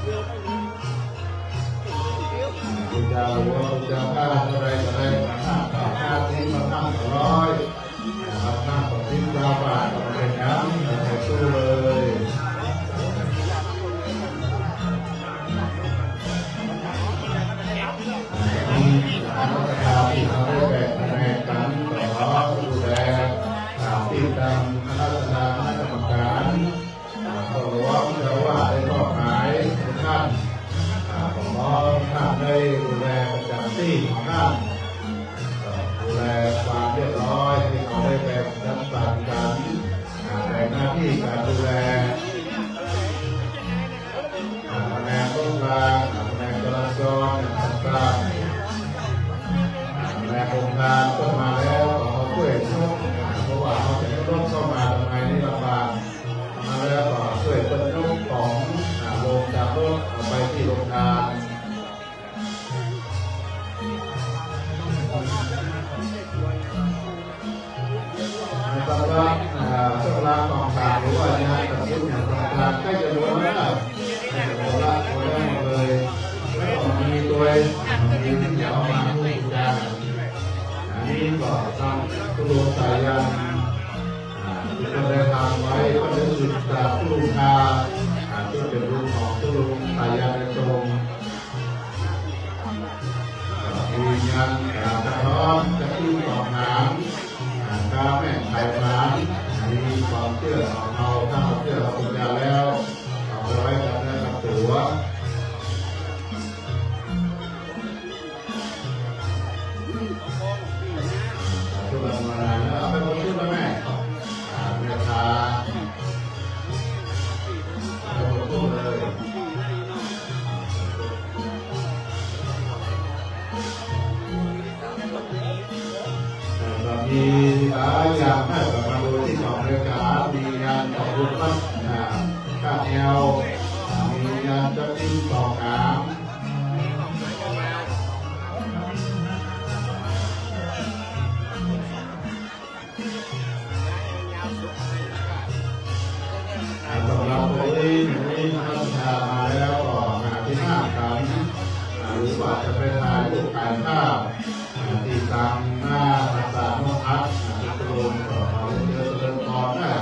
คุณจะรู้ว่าคุณจะฆ่าอะไรอะไรฆ่าที่มาทำร้อยทำหน้าของที่ดาวบาทเป็นน้ำสู้เลยรัฐบาลที่เขาได้แบ่งคะแนนกันต่อดูแลที่ทำคณะกรรมการก็รู้ว่าจะว่าได้มอบหมายท่านผมมองท่านได้ดูแลประจำที่ของท่านดูแลความเรียบร้อยที่เขาได้แบ่งจัดสรรกันแบ่งหน้าที่การดูแลคะแนนต้นทางคะแนนจราจรต่างๆและโครงการก็มาแล้วขอช่วยชกเพราะว่าเขาจะรถเข้ามาทำไมนี่ลำบากมาแล้วก็ช่วยบรรทุกของลงจากรถไปที่โรงงานสำหรับช่วงเวลาของทางหรือว่างานตัดสินของทางใกล้จะรู้แล้วโบราณหมดเลยแล้วก็มีตัวมีที่จะเอามาพูดกันนี่ก็ต้องตู้สายันที่เราได้ทำไว้ก็จะสืบจากตู้คาที่เป็นรูปของตู้สายันในตรงมีงานกระท้อนกระตุ้นของน้ำกาแม่ไข่น้ำมีความเชื่อของเราถ้าเราเชื่อเราปัญญาแล้วเอาไว้กับเนื้อกับตัวชุดละมาแล้วเอาไปหมดชุดแล้วแม่เนื้อคาเอาหมดชุดเลยมีอยากให้มาดูที่ของเรือขามีงานของรถบัสข้าแนวมีงานจัดที่ต่อน้ำสำหรับตัวนี้ท่านมาแล้วก็มาที่หน้ากันหรือว่าจะไปถ่ายรูปถ่ายภาพที่ตามหน้าต่างๆพักโดนต่อมาเยอะเริ่มร้อนนะ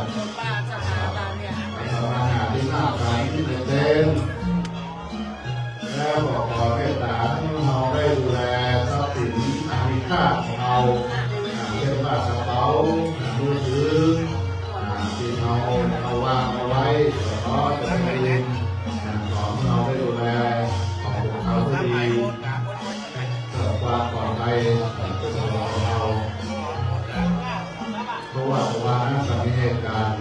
ทำงานที่หน้ากันที่เด่นแล้วบอกขอให้ตาที่เราได้ดูแลทรัพย์สินมีค่าของเราเช่นว่ากระเป๋ามือถือที่เราเอาวางเอาไว้ก็จะเป็นของเราได้ดูแลของเขาดีความปลอดภัยเป็นของเราเพราะว่าวันนั้นจะมีเหตุการณ์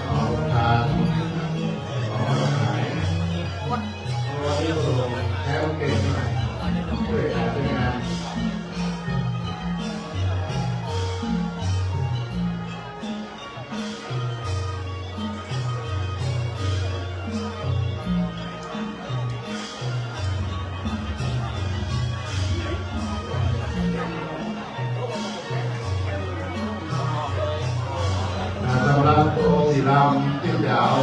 เอาทานของหายวันนี้ส่งแถวเก่งช่วยการเป็นงานสำหรับโต๊ะสีดำที่จะเอา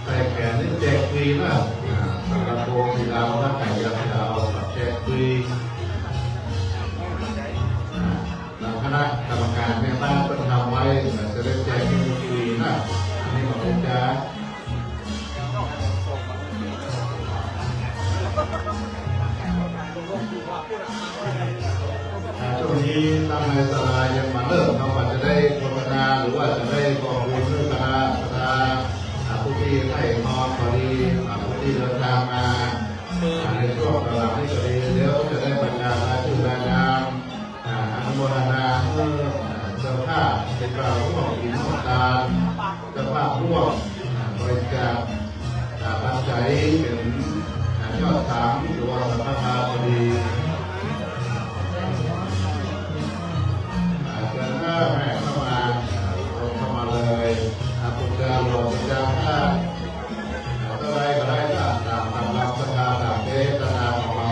ใส่แขนนี่แจกฟรีนะสำหรับโต๊ะสีดำถ้าใครอยากจะเอาแจกฟรีทางคณะกรรมการแม่บ้านต้องทำไว้จะได้แจกฟรีนะอันนี้มาเป็นจ้าช่วงนี้ตั้งในสลายังมาเริ่มเราอาจจะได้โฆษณาหรือว่าจะได้บอกคุณเรื่องคณะผู้ที่ให้นอนพอดีผู้ที่เดินทางมาในช่วงตลาดนี้ก็ดีเดี๋ยวจะได้บรรดาชื่อรายงานอนุโมทนาเจ้าภาพเป็นกล่าวร่วมกินน้ำตาลเจ้าภาพร่วมบริจาคปัจจัยเป็นยอดถามหรือว่าสัมปทานพอดีแม่เข้ามาเลยคุณจะหลงจะฆ่าอะไรก็ได้ตามรับประทานตามเทศนาของเรา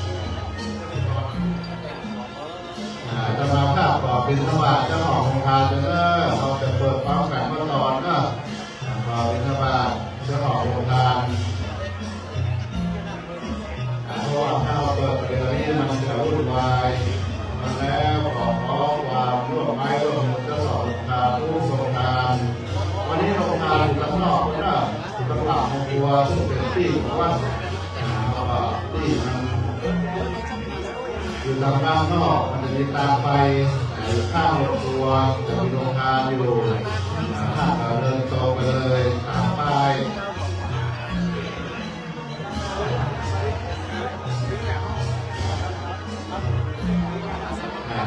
ส อยู่ตามด้านนอกมันจะมีตามไปข้ามรถทัวร์จะมีโรงงานอยู่ถ้าเดินตรงไปเลยตามป้าย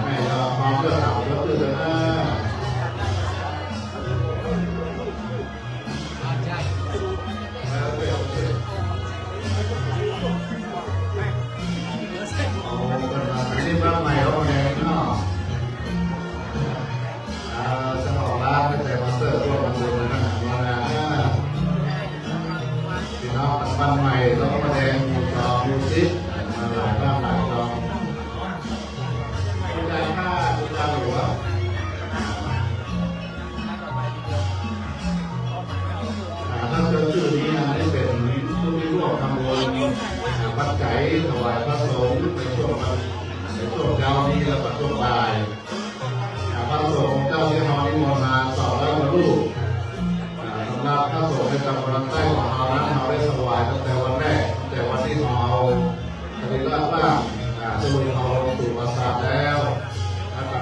แม่เราพร้อมเลือกเอาเลือกตื่นเลยนะบ้านใหม่เราเนี่ยเนาะจะออกร้านไม่ใช่มาเตอร์ตัวมันดูเลยนะพี่น้องบ้านใหม่เราก็มาแดงมูจอมูซิปมาหลายบ้านหลายจองคุณยายค่าคุณยายหรือว่าถ้าเจอชื่อนี้นะนี่เป็นผู้ที่ร่วมทำบุญปัจจัยถวายพระสงฆ์ในช่วงเช้านี้และปัจจุบันพระสงฆ์เจ้าที่เรานิมนต์มา200 กว่ารูปสำหรับพระสงฆ์ในจังหวัดใต้ของเรานั้นเราได้ถวายตั้งแต่วันแรกแต่วันที่เราเอาสรีระร่างจะมีเราลงสู่ประสาทแล้ว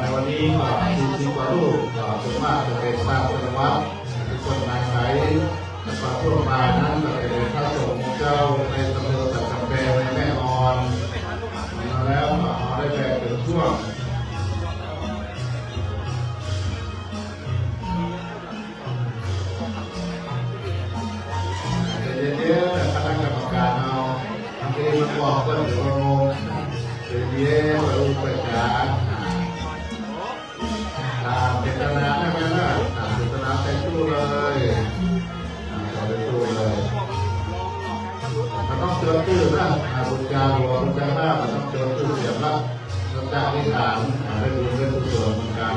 ในวันนี้ก็40 กว่ารูปส่วนมากจะเป็นพระจังหวัดทุกคนมาใช้พระพุทธบาทนั้นจะเป็นพระสงฆ์เจ้าในตำบลสักกำแพงในแม่ออนแล้วเราได้แบ่งเป็นช่วงเยอะๆแต่คณะกรรมการเอาบางทีมันบอกก็ถือว่างงเยอะๆรู้ไปจ้าเจตนาใช่ไหมล่ะเจตนาใส่ตู้เลยใส่ตู้เลยมันต้องเจอตื้อนะบุญญาหลวงบุญญาหน้ามันต้องเจอตื้อเสียบละสัจจะนิฐานได้บุญได้กุศลเหมือนกัน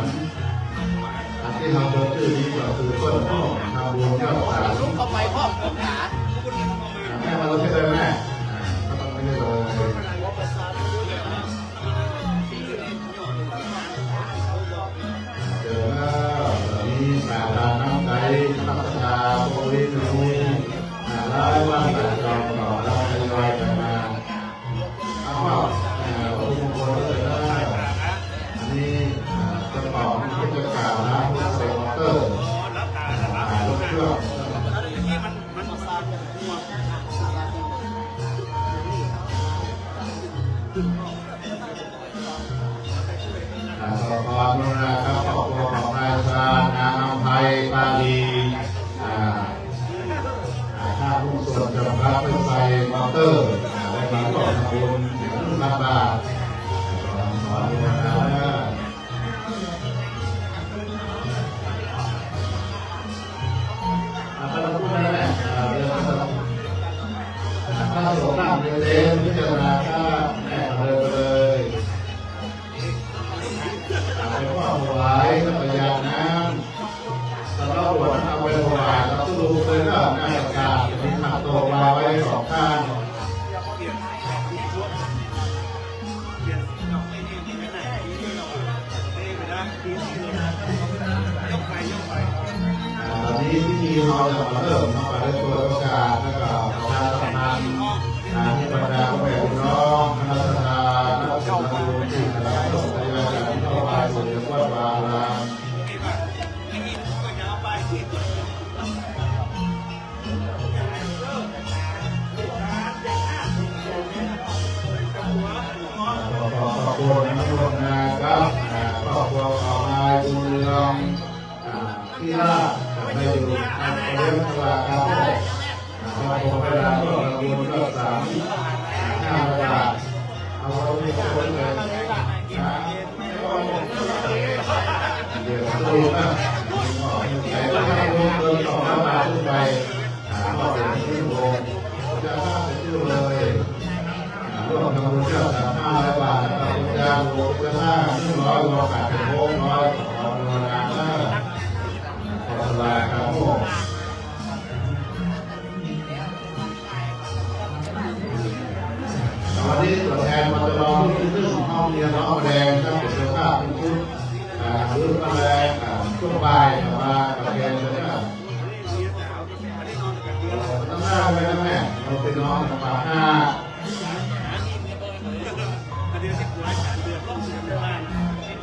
ที่เราเจอตื้อนี้ก็คือต้นพ่อทำบุญยอดสารเข้าไปพ่อผมหาแม่มาเราไม่ได้แม่ก็ต้องไม่ได้เลยเจอแล้วมีสาธารณใจนักศึกษาโปรยนุ่ยหลายวันหลายจอมต่อแล้วทยอยกันมาเอาเปล่าองค์มงคลเลยนะอันนี้จะเป่าที่จะกล่าวนะเซนเตอร์รถเครื่องขอความกรุณาครับครอบครัวของนายชาญนางอภัยปาลีถ้าผู้ส่วนจะรับไปใส่มอเตอร์ได้มาก่อนทำบุญ1,000 บาทขออนุโมทนาถ้าเราพูดได้ถ้าสงฆ์นั่งเดินพิจารณาค่าแม่เลยไปว่าถวายพระประยาน้ำสำหรับหัวเอาไปถวายแล้วตู้เลยก็หน้าอากาศมีขับตัวมาไว้2 ข้างตอนนี้ที่มีเราจะมาเริ่มทำการตัวประกาศแล้วก็การทำงานที่บรรดาผู้ใหญ่น้องคณะทานักศึกษาที่คณะสงฆ์ปฏิบัติการที่เข้าไปสู่ในวัดวาลาขอบคุณนักลงนาครับครอบครัวของนายบุญเรืองที่น่าได้อยู่ในเรื่องตลาดครับครอบครัวเวลาก็บุญก็3,500 บาทเอาไว้ที่คนเลยเดี๋ยวดูนะแต่ถ้าให้รวมเกิน2,000 บาทขึ้นไปก็เป็นที่โรงจะทราบเป็นชื่อเลยร่วมทำบุญเจ้า3,500 บาทนะครับบุญญาหลวงจะหน้า100 รวมกันเป็น600ขออนุโมทนาขอสลาครับพวกวันนี้ตัวแทนมาจะลองที่ซึ่งห้องเรียนน้องแดงก็เป็นเสื้อผ้าเป็นชุดรุ่นมาแรงช่วงบ่ายมาประเคนเลยนะต้องห้าไปนะแม่เราเป็นน้องปาก5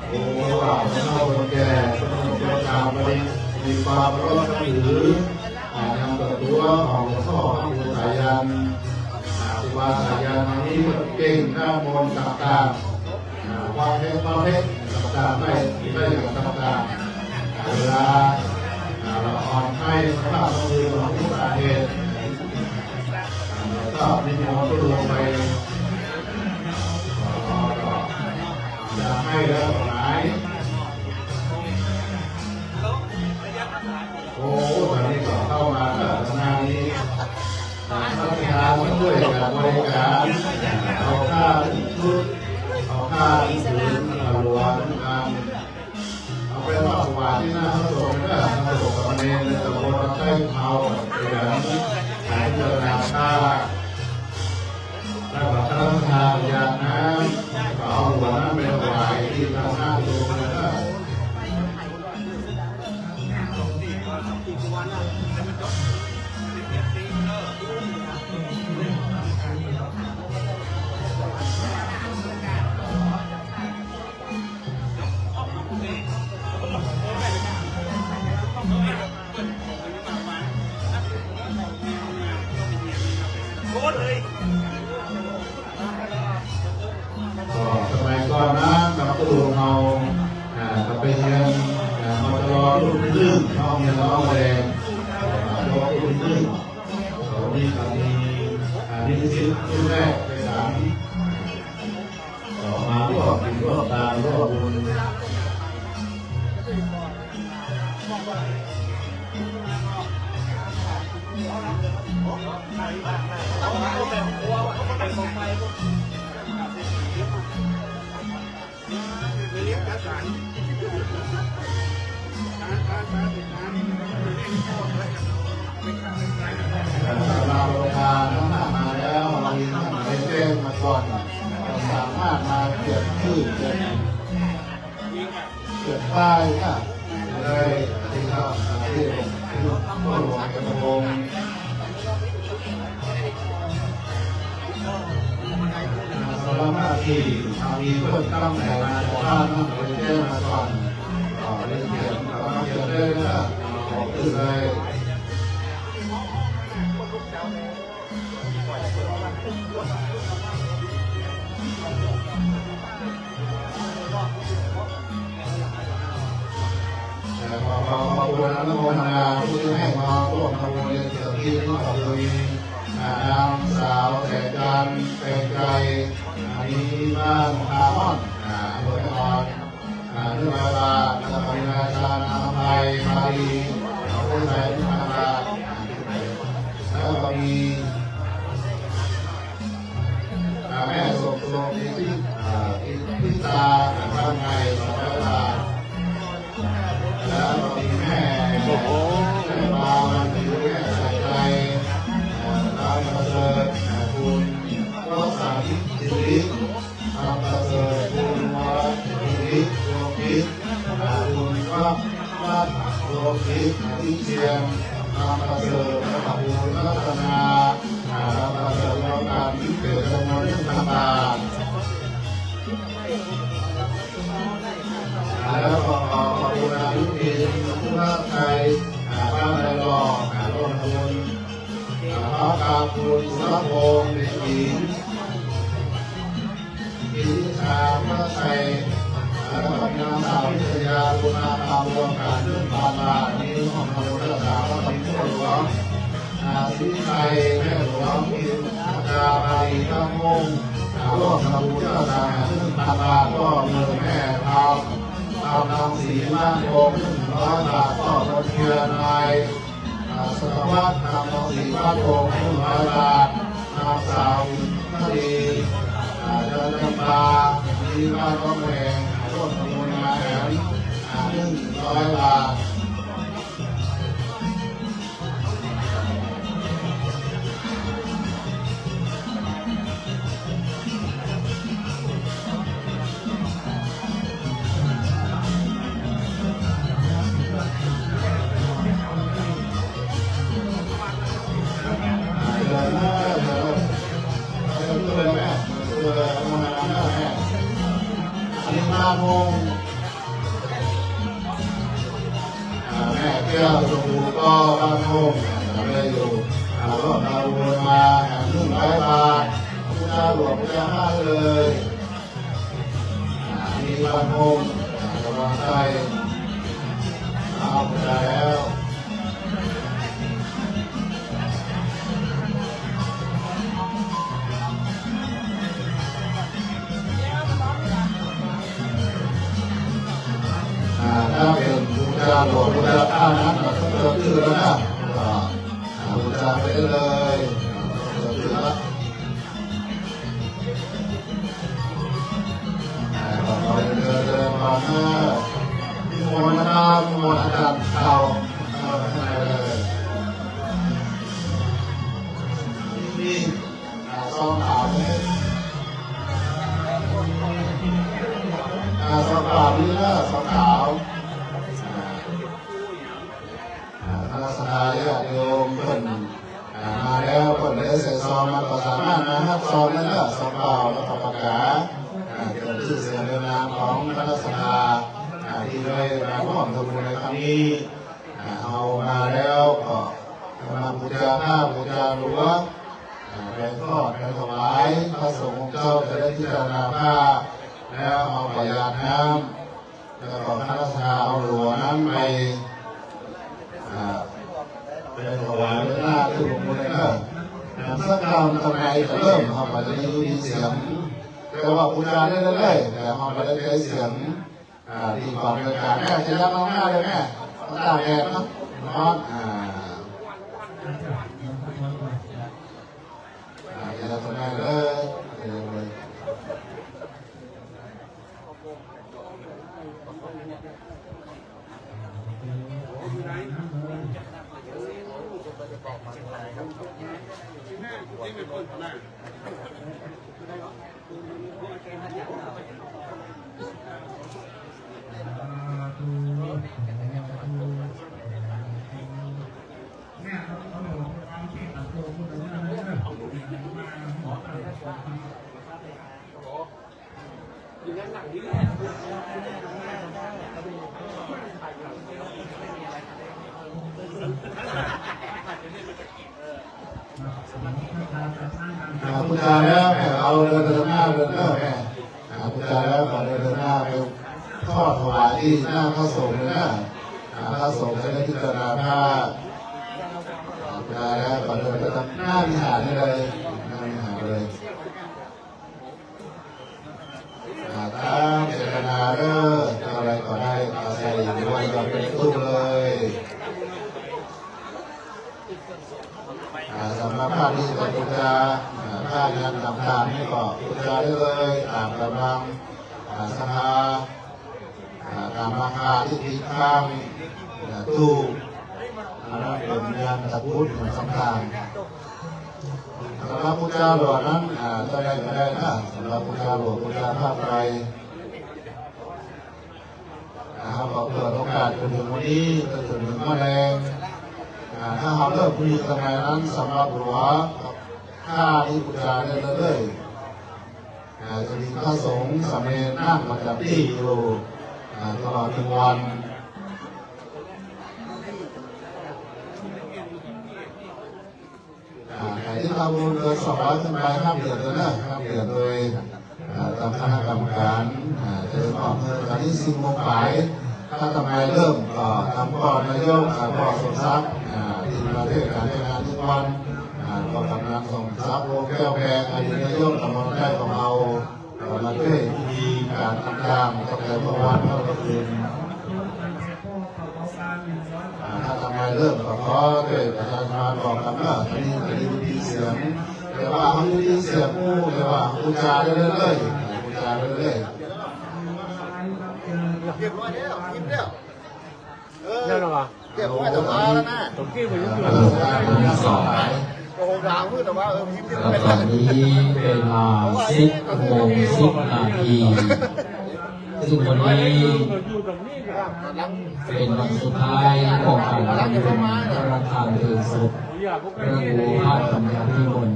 โอ้ว่าเราคนแก่ต้องเป็นชาวบ้านมีความรู้ถือนำตัวของพ่อครูสายันครูบาสายันนี้เก่งข้ามนต่างๆความเท็จต่างๆได้อย่างต่างๆเวลาเราอ่อนให้พระมือของผู้อาเหตุก็มีมนต์ลงไปจะให้แล้วหลายโอ้ตอนนี้ก็เข้ามาทำงานนี้ราชการมาช่วยกับบริการเอาค่าชุดเอาค่าถึงหลวงเอาไปว่าหวานที่หน้าพระสงฆ์ก็พระสงฆ์กับเนรในตำบลใช้เขาไปอย่างนี้หายเจริญค่าแล้วก็ข้าราชการอย่างนั้นก็เอาหัวนั้นไปถวายที่พระธาตุโลกนะครับสมัยก่อนนะกับตัวเราก็เป็นเงินมาตลอดรุ่นลึ่งน้องเงินน้องแรงน้องรุ่นลึ่งเขามีกับมีสิทธิ์รุ่นแรกไปสามต่อมาก็มีรอบตามรอบบุญเราทานน้ำหนักมาแล้วเรามีน้ำหนักเต้นมาก่อนสามารถมาเปลี่ยนชื่อเปลี่ยนป้ายก็เลยที่เขาที่หลวงกระพงสารมาที่มีเพื่อนตั้งแต่มาจากบ้านต้องไปเต้นมาก่อนเรียนเขียนกับมาเขียนได้ก็ขึ้นเลยขอบคุณอนุโมทนาผู้ที่ให้มาร่วมทำบุญเกี่ยวกับที่นี้ก็คือนางสาวแต่จันเป็นใจมีบ้านคาร์บอนโดยอ่อนเรื่องเวลาแล้วก็มีนายชานาไทยมาดีผู้ใส่ธรรมดาแล้วก็มีแม่ส่งตัวที่ตาทำไงสองเวลาแล้วก็มีแม่บาวันหรือแม่ใส่ใจเราประเสริฐคุณก็สาธิตจิริทำประเสริฐคุณวัดจิริโยกิษคุณก็วัดโยกิษที่เชียงทำประเสริฐพระคุณรัตนาทำประเสริฐเราการที่เกิดจำนวนต่างๆแล้วก็ขอบคุณอายุยืนผู้รับใช้บ้านในรองร่วมทุนขอการคุณสุรพงศ์เด็กหญิงกิติชาพระชัยแล้วก็นางสาววิทยาบุญธรรมรวมการเรื่องบาลานี้ของพระพุทธศาสนาพระพิฆหลวงสิชัยแม่หลวงอินทราบาลีทั้งวงร่วมทำบุญเจ้าสาวซึ่งบาลาก็มีแม่ทำเอานำสีมั่นคง100 บาทก็รถเทียนนายสวัสดิ์นำนำสีมั่นคง100 บาทนำสาวนาดีเดินลำบากมีบ้านก็แพงร่วมทำบุญมาแถม100 บาท มีมาโมงแม่แก้วชมพูก็บ้านโมงได้อยู่รถเราวนมา100 บาทพุทธหลวงพุทธห้าเลยมีบ้านโมงกำลังใจเอาไปแล้วถ้าเป็นบูชาหลวงบูชาข้านั้นเราต้องเจอชื่อแล้วนะบูชาไปเลยเจอชื่อแล้วเราเดินมาหน้าพิมพ์นาพิมพ์อาจารย์เก่าเลยนี่ซองขาวนี่ซองขาวนี่นะซองขาวลักษณะญาติโยมเพิ่นมาแล้วเพิ่นได้ใส่ซองมาก็สามารถนะครับซองนั้นก็ซองเปล่าแล้วก็ประกาศเกี่ยวกับชื่อเสียงเรียงนามของคณะสภาที่ได้มาร่วมทำบุญในครั้งนี้เอามาแล้วก็มาบูชาผ้าบูชาหลวงไปทอดไปถวายพระสงฆ์องค์เจ้าจะได้พิจารณาผ้าแล้วเอาไปหยาดน้ำแล้วก็คณะสภาเอาหลวงนั้นไปถวายหน้าที่ผมเลยนะสักคำทำไมจะเริ่มเขาไปจะได้ยินเสียงแต่ว่าบูชาได้เรื่อยๆแต่เขาไปได้เสียงดีกว่าบรรยากาศแม่จะรับน้องหน้าเลยแม่ต้องตากแดดนะร้อนจะรับน้องหน้าเลยบูชาแล้วเอาเดินหน้าเดินหน้าแม่บูชาแล้วก่อนเดินหน้าไปทอดถวายที่หน้าพระสงฆ์เลยนะพระสงฆ์จะได้พิจารณาผ้าบูชาแล้วก่อนเดินหน้าวิหารเลยหน้าวิหารเลยตามเจตนาเด้ออะไรก็ได้อาศัยอยู่ด้วยกันเป็นตู้เลยสำหรับผ้าที่จะบูชาผ้างานต่างๆนี่ก็บูชาได้เลยตามกำลังศรัทธาตามราคาที่ติดข้างตู้เป็นงานตะพุทธสำคัญสำหรับบูชาหลวงนั้นจะได้ก็ได้นะสำหรับบูชาหลวงบูชาผ้าไตรเราเปิดโอกาสจนถึงวันนี้จนถึงวันแรงถ้าเราเลิกมีสมัยนั้นสำหรับหลวงค่าที่บูชาได้เรื่อยๆจะมีพระสงฆ์สามเณรนั่งประจำที่อยู่ตลอด1 วันใครที่ทำบุญเกิน200ขึ้นไปห้ามเดือดเลยนะห้ามเดือดโดยตามคณะกรรมการเจอข้อมือการที่10 โมงบ่ายถ้าทำไมเริ่มทำก่อนนายกก่อสมทรัพย์ที่ประเทศการงานทุกวันก็ทำงานสมทรัพย์โลแก้วแพงอดีตนายกกำลังได้ของเรามาด้วยมีการทำตามตั้งแต่เมื่อวานเมื่อคืนถ้าทำไมเริ่มก็ขอด้วยประชาชนบอกกันว่าที่นี่จะได้ยินเสียงแต่ว่าเขาได้ยินเสียงผู้แต่ว่าบูชาได้เรื่อยๆบูชาได้เรื่อยเก็บไว้แล้วกินแล้วนั่นหรอเก็บไว้แต่ว่าแล้วนะตรงที่ผมอยู่สองโอ้โหดาวมืดแต่ว่าพิมพ์เป็นตอนนี้เวลา10 โมง 10 นาทีซึ่งวันนี้เป็นวันสุดท้ายของการทำบุญพระราชทานเพลิงศพพระครูพาดปัญญาพิมล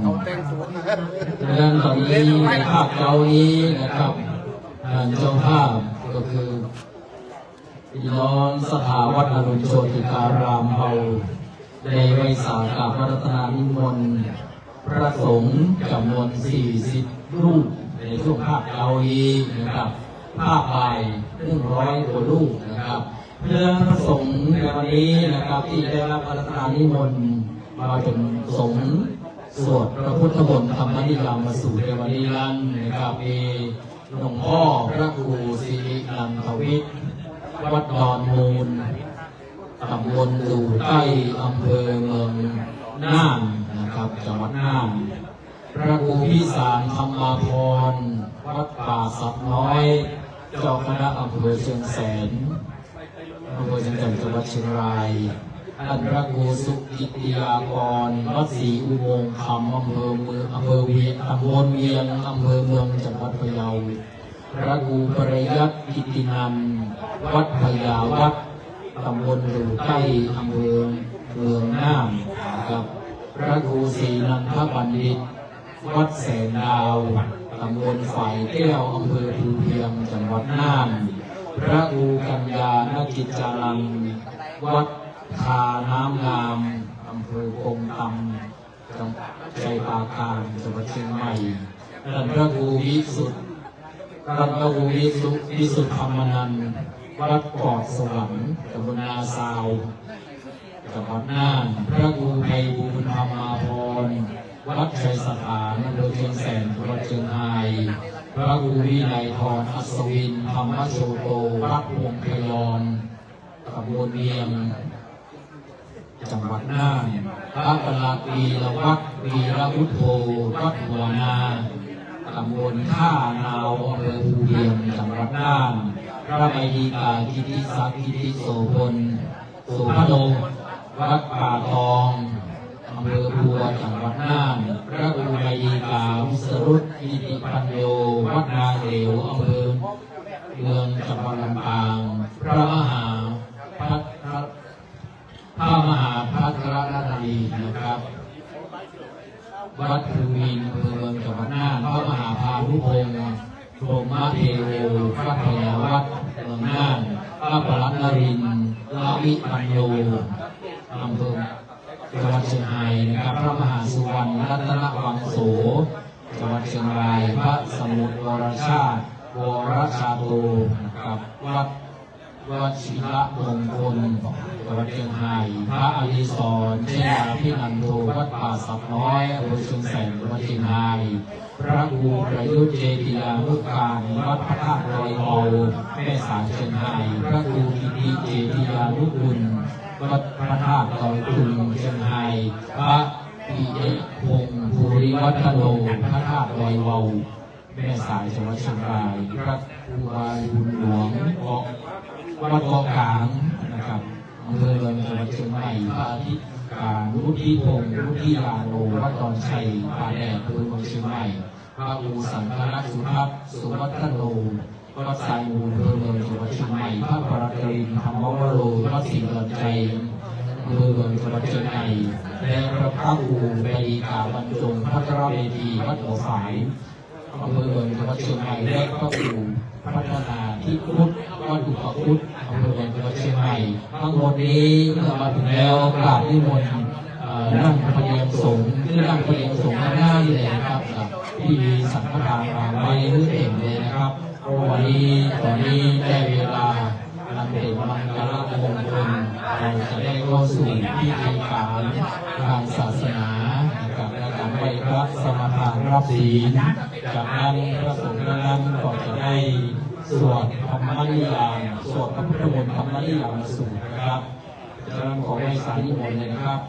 ดังนั้นตอนนี้ในภาคเจ้านี้นะครับ เจ้าภาพก็คือพี่น้องสถาวัดอรุณโชติการามเฮาในไวยสาขาพระรัตนานิมนต์พระสงฆ์จำนวน40 รูปในช่วงภาคเกาหลีนะครับภาคบ่าย100 กว่ารูปนะครับเพื่อพระสงฆ์ในวันนี้นะครับที่ได้รับพระรัตนานิมนต์มาเป็นสงฆ์สวดพระพุทธมนต์ธรรมนิยามมาสู่ในวันนี้นั้นนะครับมีหลวงพ่อพระครูสิรินันทวิทย์วัดดอนมูลตำบลดูใต้อำเภอเมืองน่านนะครับจังหวัดน่านพระครูพิสารธรรมาภรณ์วัดป่าสับน้อยเจ้าคณะอำเภอเชียงแสนอำเภอเชียงแสนจังหวัดเชียงรายท่านพระครูสุกิติยากรวัดศรีอุโมงค์คำอำเภอเมืองอำเภอเวียงตำบลเวียงอำเภอเมืองจังหวัดพะเยาพระครูปริยัติกิตินันท์วัดพญาวัดตำบลดูใต้อำเภอเมืองน่านนะครับพระครูศรีนันทบัณฑิตวัดแสนดาวตำบลฝ่ายแก้วอำเภอภูเพียงจังหวัดน่านพระครูกัญญานกิจจารังวัดทาน้ำงามอำเภอคงตำจังหวัดชัยปราการจังหวัดเชียงใหม่ท่านพระครูวิสุทธิ์วิสุทธธรรมนันท์วัดปอดสวรรค์ตำบลนาซาวจังหวัดน่านพระครูไพบูลย์ธรรมาภรณ์วัดชัยสถานอำเภอเชียงแสนจังหวัดเชียงรายพระครูวินัยธรอัศวินธรรมโชโตวัดวงพยอมตำบลเวียงจังหวัดน่านพระประหลัดวีรวัฒน์วีรวุฒโธวัดหัวนาตำบลท่านาวอำเภอภูเพียงจังหวัดน่านพระไมดีกากิติศักดิ์กิติโสพลโสภโนวัดป่าทองอำเภอบัวจังหวัดน่านพระครูไมดีกาวิสรุตกิติปัญโยวัดนาเหลวอำเภอเมืองจังหวัดลำปางพระมหาพัทรนารีนะครับวัดภูมินทร์อำเภอเมืองจังหวัดน่านพระมหาพานุพงศ์พรหมเทโววัดพญาวัดเมืองน่านพระปรัตนรินทร์ละวิปัญโยอำเภอจังหวัดเชียงรายนะครับพระมหาสุวรรณรัตนวังโสจังหวัดเชียงรายพระสมุทรวรชาติวรชาโตนะครับวัดศิลมงคลจังหวัดเชียงรายพระอดิศรเชยาพินันโทวัดป่าสับน้อยอำเภอเชียงแสนจังหวัดเชียงรายพระครูประยุทธ์เจติยานุการวัดพระธาตุดอยเบาแม่สายเชียงรายพระครูกิติเจติยานุกุลวัดพระธาตุดอยตุงเชียงรายพระปิยพงศ์ภูริวัฒโนพระธาตุดอยเบาแม่สายจังหวัดเชียงรายพระครูวายุหลวงวัดเกาะกลางนะครับอำเภอเมืองจังหวัดเชียงใหม่พระอธิการวุฒิพงศ์วุฒิยาโนวัดดอนชัยป่าแดดอำเภอเมืองเชียงใหม่พระครูสังฆรักษ์สุทัศน์สุวัฒโนวัดสายมูลอำเภอเมืองจังหวัดเชียงใหม่พระปรตรินธรรมวโรวัดศรีเรือนใจอำเภอเมืองจังหวัดเชียงใหม่และพระครูเบดีกาบรรจงพัทรเวทีวัดหัวฝายอำเภอเมืองจังหวัดเชียงใหม่และพระครูพัฒนาที่พุทธวัดอุปคุตอำเภอเมืองจังหวัดเชียงใหม่ทั้งหมดนี้เมื่อมาถึงแล้วกราบนิมนต์นั่งพระเดียงสงฆ์ที่นั่งพระเดียงสงฆ์หน้านี่เลยนะครับที่มีสังฆทานวางไว้หรือเองเลยนะครับวันนี้ตอนนี้ได้เวลานำเด็กมังกรมงคลเราจะได้เข้าสู่พิธีการทางศาสนากับการไหว้พระสมทานรับศีลจากนั้นพระสงฆ์นั้นก็จะได้สวดธรรมนิยามสวดพระพุทธมนต์ธรรมนิยามสูตรนะครับจะนำขอไว้สาธิตมนต์เลยนะครับ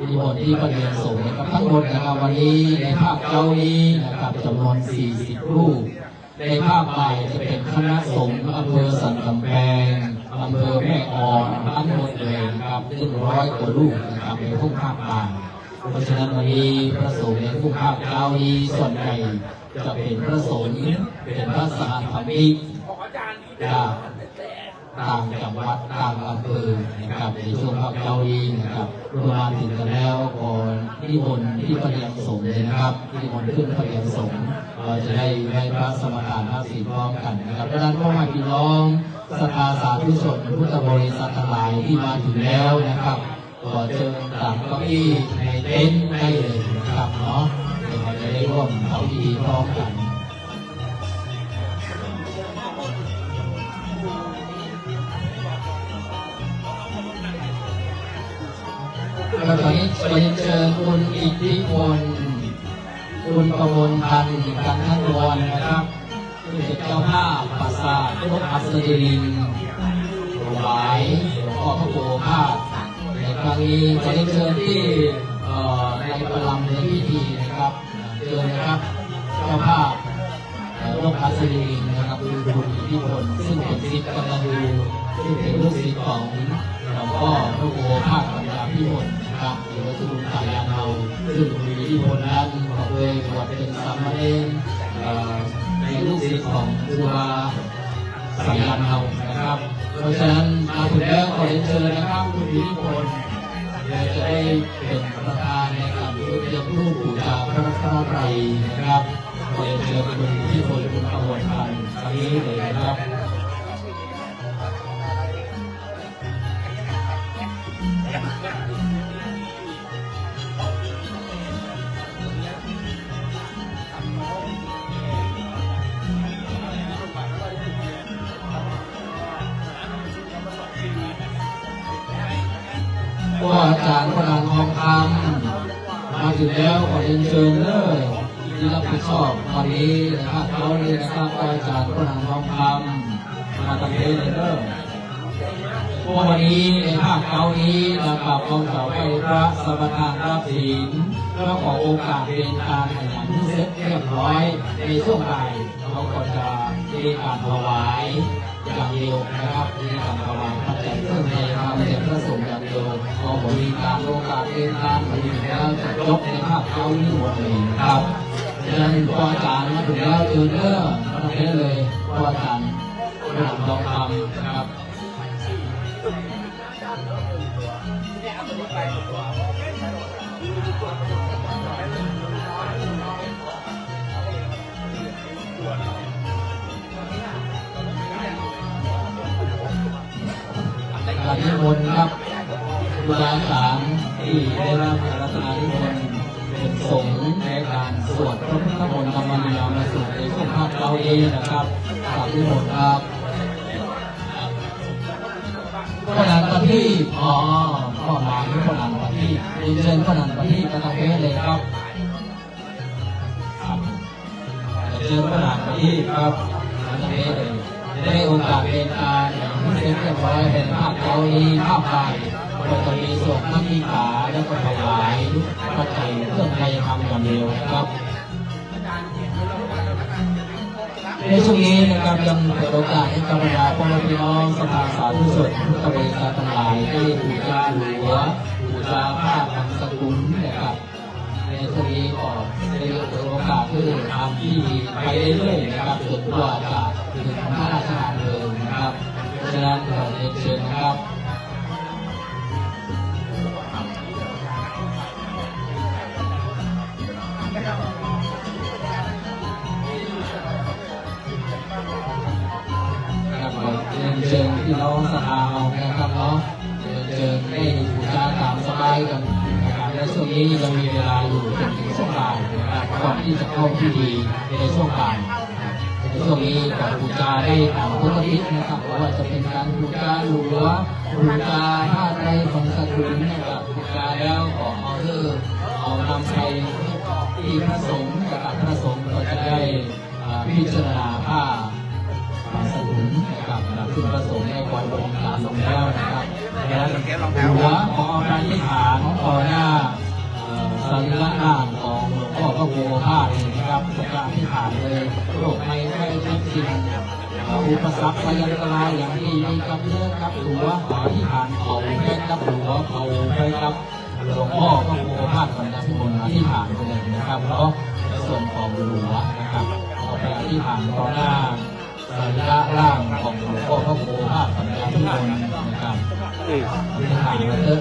นิมนต์ที่พระเดียงสงฆ์นะครับทั้งหมดนะครับวันนี้ในภาคเจ้านี้นะครับจำนวน40 รูปในภาคบ่ายจะเป็นคณะสงฆ์อำเภอสันกำแพงอำเภอแม่ออนทั้งหมดเลยนะครับ100 กว่ารูปนะครับในทุกภาคบ่ายเพราะฉะนั้นวันนี้พระสงฆ์ในทุกภาคเจ้านี้ส่วนใหญ่จะเป็นพระสงฆ์เป็นพระสหธรรมิกจาก ต่างจังหวัดต่างอำเภอนะครับในช่วงภาคเจ้าดีนะครับรวมมาถึงกันแล้วก่อนนิมนต์ที่พระเดียงสงฆ์เลยนะครับนิมนต์ขึ้นพระเดียงสงฆ์จะได้พระสมทานพระศีลพร้อมกันนะครับดังนั้นก็มาพี่น้องศรัทธาสาธุชนพุทธบริษัททั้งหลายที่มาถึงแล้วนะครับขอเชิญตามเก้าอี้ในเต็นท์ได้เลยนะครับเนาะเดี๋ยวเราจะได้ร่วมเข้าพิธีพร้อมกันแล้วตอนนี้ขอเชิญคุณอิทธิพลคุณประมวลพันธ์กันทันวรนะครับเป็นเจ้าภาพปราสาทพระอัศดินถวายหลวงพ่อพระโอภาสในครั้งนี้ขอเชิญที่ในประลัมในพิธีนะครับเชิญนะครับเจ้าภาพพระอัศดินนะครับคือคุณอิทธิพลซึ่งเป็นศิษย์กำลังดูซึ่งเป็นลูกศิษย์ของหลวงพ่อพระโอภาสปัญญาพิมลนะครับหรือว่าสุรุนสายานเอาซึ่งมีอิทธิพลนั้นก็เคยบวชเป็นสามเณรในลูกศิษย์ของครูบาสายานเอานะครับเพราะฉะนั้นมาถึงแล้วขอเชิญนะครับคุณอิทธิพลจะได้เป็นประธานในการเรียนรู้บูชาพระรัตนตรัยนะครับขอเชิญคุณอิทธิพลคุณประมวลพันธ์ครั้งนี้เลยนะครับว่าอาจารย์พระนางทองคำมาถึงแล้วขอเชิญเลยที่รับผิดชอบวันนี้นะครับเขาเลยนะครับอาจารย์พระนางทองคำมาตั้งแต่เลยเริ่มวันนี้ในภาคเช้านี้นะครับกองเสาไฟพระสมทานรับศีลก็ขอโอกาสเป็นการแข่งขันที่เสร็จเรียบร้อยในช่วงบ่ายเขาก็จะมีการถวายอย่างเดียวนะครับมีการถวายพระแจกเครื่องในพระแจกพระสงฆ์อย่างเดียวขอบริการโอกาสเป็นการบริการจะยกในภาคเช้านี้หมดเลยนะครับดังนั้นพออาจารย์มาถึงแล้วเชิญมาทำได้เลยพออาจารย์พระนางทองคำนะครับการนิมนต์ครับบุญสารที่ได้รับรัตนานิมนต์เป็นสงฆ์ในการสวดพระพุทธมนต์ธรรมนิยามมาสู่ในช่วงภาคเราเองนะครับการนิมนต์ครับพระนันปฏิพ่อหลานพระนันปฏิเชิญพระนันปฏิกระทำเพศเลยครับเชิญพระนันปฏิครับกระทำเพศเลยได้โอกาสเป็นการที่เรียบร้อยเป็นภาพเรานี้ภาพไปก็จะมีส่วนมัดมีขาแล้วก็ถวายปัจจัยเครื่องไทยทำอย่างเดียวครับในช่วงนี้นะครับยังเปิดโอกาสให้กับบรรดาพ่อแม่พี่น้องสภาสาธุชนพุทธบริษัททั้งหลายได้บูชาหลวงบูชาผ้าพันสกุลนะครับในช่วงนี้ก็ได้เปิดโอกาสเพื่อทำที่ไปเรื่อยๆนะครับจนกว่าจะถึงพระราชทานเพลิงนะครับเพราะฉะนั้นขอเชิญนะครับเชิญพี่น้องสภาเอานะครับเนาะเชิญให้บูชาตามสบายกันนะครับและช่วงนี้ยังมีเวลาอยู่จนถึงช่วงบ่ายนะครับก่อนที่จะเข้าพิธีในช่วงบ่ายในช่วงนี้ก็บูชาได้ตามพุทธพิธีนะครับเพราะว่าจะเป็นการบูชาหลวงบูชาผ้าไตรของสกุลนะครับบูชาแล้วก็เอานำไปที่พระสงฆ์กับพระสงฆ์ก็จะได้พิจารณาผ้าสกุลนะครับซึ่งพระสงฆ์ได้ปล่อยบริการลงแล้วนะครับและหัวของการที่ฐานต่อหน้าสัญลักษณ์ของหลวงพ่อพระโพธิ์ภาคนะครับประการที่ฐานเลยโรคภัยไข้เจ็บสิ่งอุปสรรคพยันตรายอย่างที่มีกับเนื้อกับหัวขอที่ฐานเขาแค่กับหัวเขาไปครับหลวงพ่อพระโพธิ์ภาคปัญญาพิมลที่ฐานไปเลยนะครับเพราะในส่วนของหัวนะครับเอาไปที่ฐานต่อหน้า สัญลักษณ์ร่างของหลวงพ่อพระโคภาคปัญญาพิมลนะครับอธิษฐานมาเถอะ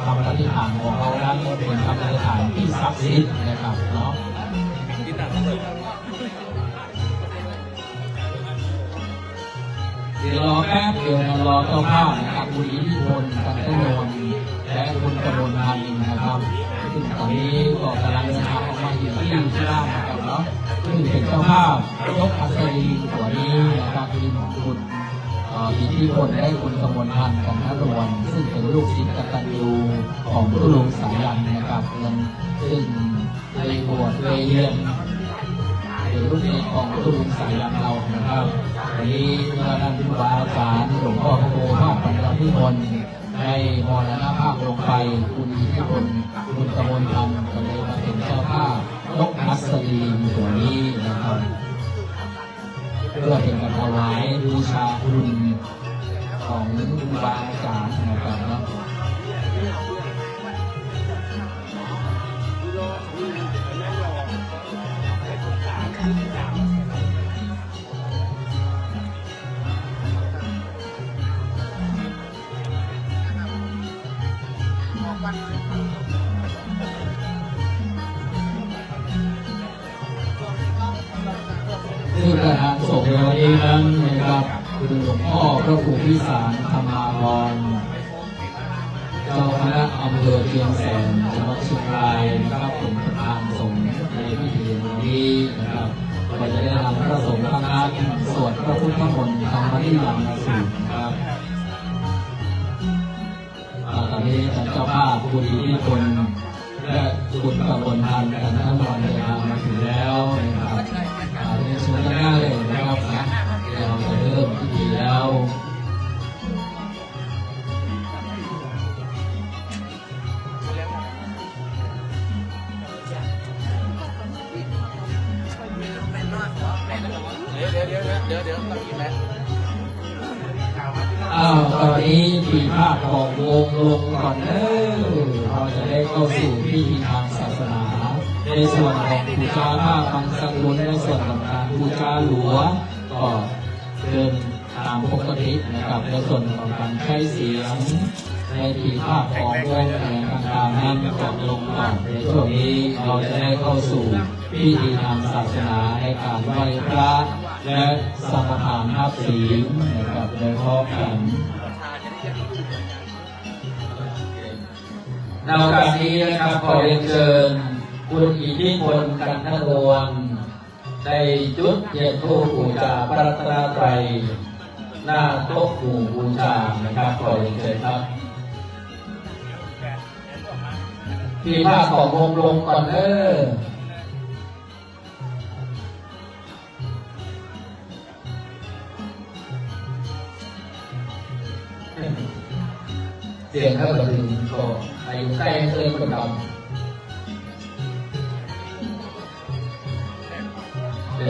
คำอธิษฐานของเรานั้นเป็นคำอธิษฐานที่ศักดิ์สิทธิ์นะครับเนาะเดี๋ยวรอแป๊บเดียวนะรอเจ้าภาพนะครับคุณอิทธิพลกันทนนท์และคุณกมลพันธ์นะครับซึ่งตอนนี้ก็กำลังเดินทางออกมาอยู่ที่ที่ล่างนะครับเนาะซึ่งเป็นเจ้าภาพยกอัศรีตัวนี้นะครับที่คุณอิทธิพลและคุณกมลพันธ์กันทนนท์ซึ่งเป็นลูกศิษย์กตัญญูของพระลุงสายันนะครับซึ่งในบวชเรียนเป็นลูกศิษย์ของพระลุงสายันเรานะครับวันนี้เมื่อท่านผู้ว่าอาจารย์หลวงพ่อพระโคภาคปัญญาพิมลได้มรณภาพลงไปคุณอิทธิพลคุณกมลพันธ์ก็เลยมาเป็นเจ้าภาพยกอัศรีตัวนี้นะครับเพื่อเป็นการถวายบูชาคุณของครูบาอาจารย์นะครับเนาะซึ่งประธานศพในวันนี้นั้นนะครับคือหลวงพ่อพระครูพิสารธรรมากรเจ้าคณะอำเภอเชียงแสนจังหวัดเชียงรายนะครับเป็นประธานสงฆ์ในพิธีวันนี้นะครับก็จะได้นำพระสงฆ์คณะสวดพระพุทธมนต์ธรรมนิยามสูตรนะครับตอนนี้ท่านเจ้าภาพคุณอิทธิพลและคุณกมลพันธ์กันทั้งวันเดินทางมาถึงแล้วนะครับเรียนเชิญกันได้เลยนะครับเราจะเริ่มพิธีแล้วเดี๋ยวต้องกินไหมตอนนี้ปีภาคของวงลงก่อนเราจะได้เข้าสู่พิธีทางศาสนาในส่วนของบูชาผ้าบางสกุลในส่วนของการบูชาหลวงก็เดินตามปกตินะครับในส่วนของการใช้เสียงในปีภาคของวงต่างๆนั้นก็ลงก่อนในช่วงนี้เราจะได้เข้าสู่พิธีทางศาสนาในการไหว้พระและสมทานนับศีลนะครับโดยพร้อมกันในโอกาสนี้นะครับขอเรียนเชิญคุณอิทธิพลกันทนนท์ได้จุดเทียนธูปบูชาพระรัตนตรัยหน้าโต๊ะหมู่บูชานะครับขอเรียนเชิญครับที่ภาคของวงลงก่อนเสียงถ้าเราดึงก็อายุใกล้เคยคนดำ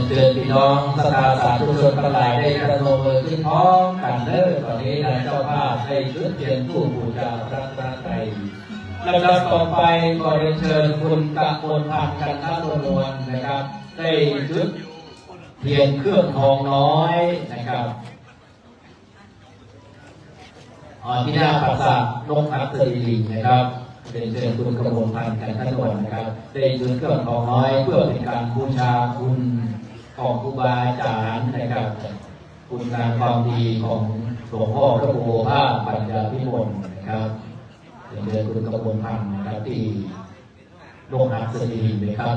เตือนพี่น้องศรัทธาสาธุชนทั้งหลายได้ประนมมือขึ้นพร้อมกันตอนนี้ทางเจ้าภาพได้จุดเทียนธูปบูชาพระรัตนตรัยลำดับต่อไปขอเรียนเชิญคุณกมลพันธ์กันทนนท์นะครับได้จุดเทียนเครื่องทองน้อยนะครับที่หน้าปราสาทนกอัศรีนะครับเป็นเชิญคุณกมลพันธ์กันทนนท์นะครับได้จุดเครื่องทองน้อยเพื่อเป็นการบูชาคุณของครูบาอาจารย์นะครับคุณงานความดีของหลวงพ่อพระโคภาคปัญญาพิมลนะครับเป็นเชิญคุณกมลพันธ์นะครับที่นกอัศรีนะครับ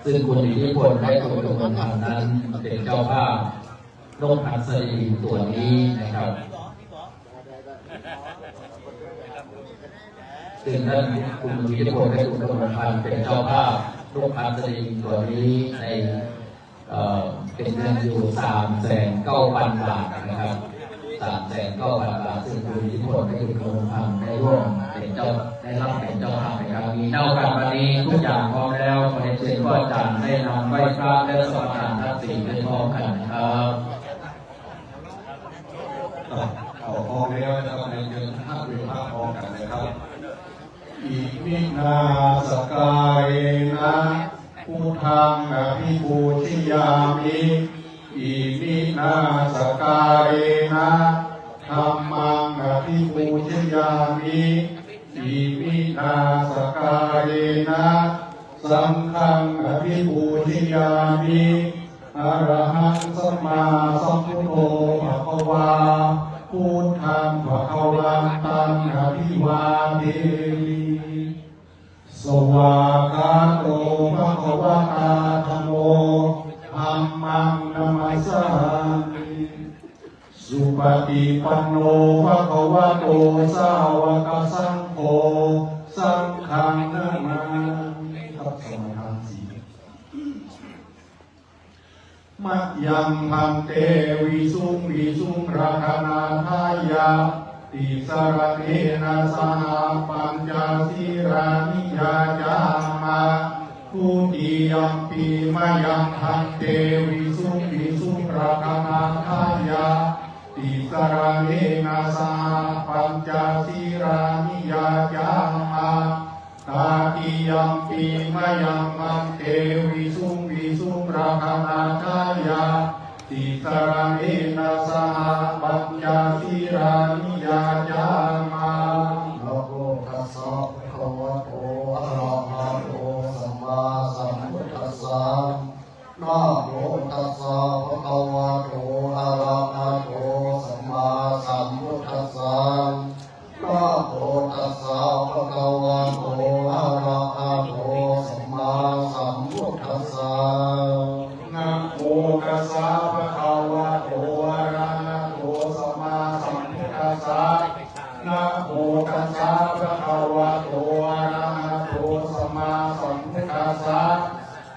ซึ่งคุณอิทธิพลและคุณกมลพันธ์นั้นเป็นเจ้าภาพนกอัศรีตัวนี้นะครับซึ่งท่านคุณอิทธิพลและคุณกมลพันธ์เป็นเจ้าภาพนกอัศรีตัวนี้ในเป็นเงินอยู่3,900,000 บาทนะครับ3,900,000 บาทซึ่งคุณอิทธิพลและคุณกมลพันธ์ได้ร่วมเป็นเจ้า จะได้รับเป็นเจ้าภาพในครั้งนี้ในโอกาสวันนี้ทุกอย่างพร้อมแล้วขอเชิญพ่ออาจารย์ได้นำไหว้พระและสมาทานทั้งสี่ได้พร้อมกันนะครับ เอาพร้อมแล้วนะครับในเดือนห้าเป็นภาพพร้อมกันนะครับอิมินาสกายนะพุทธังอภิปูชยามิอิมินาสกายนะธัมมังอภิปูชยามิอิมินาสกายนะสังฆังอภิปูชยามิอรหังสัมมาสัมพุทโธภะคะวาพุทธังภะคะวันตังอภิวาเทมิสวากาโตภะคะวะตาธัมโมธัมมังนัมมัสสามิสุปฏิปันโนภะคะวะโตสาวกสังโฆสังฆังนามามิครับสมาทานศีลมัจยังพันเตวิสุงราคนาทายาติสรเนนะสหปัญจศีรานิยาจามาทุติยัมปีมายังพันเตวิสุงราคนาทายาติสรเนนะสหปัญจศีรานิยาจามาตาติยัมปีมายังพันเตวิสุงราคนาทายาติสรเนนะสหปัญจศีรานิยาจามานะโมตัสสะภะคะวะโตอะระหะโตสัมมาสัมพุทธัสสะนะโมตัสสะภะคะวะโตอะระหะโตสัมมาสัมพุทธัสสะนะโมตัสสะภะคะวะโตอะระหะโตสัมมาสัมพุทธัสสะนะโมตัสสะภะคะวะโตอะระหะโตสัมมาสัมพุทธัสสะนะโมตัสสะภะคะวะโตอะระหะโตสัมมาสัมพุทธัสสะ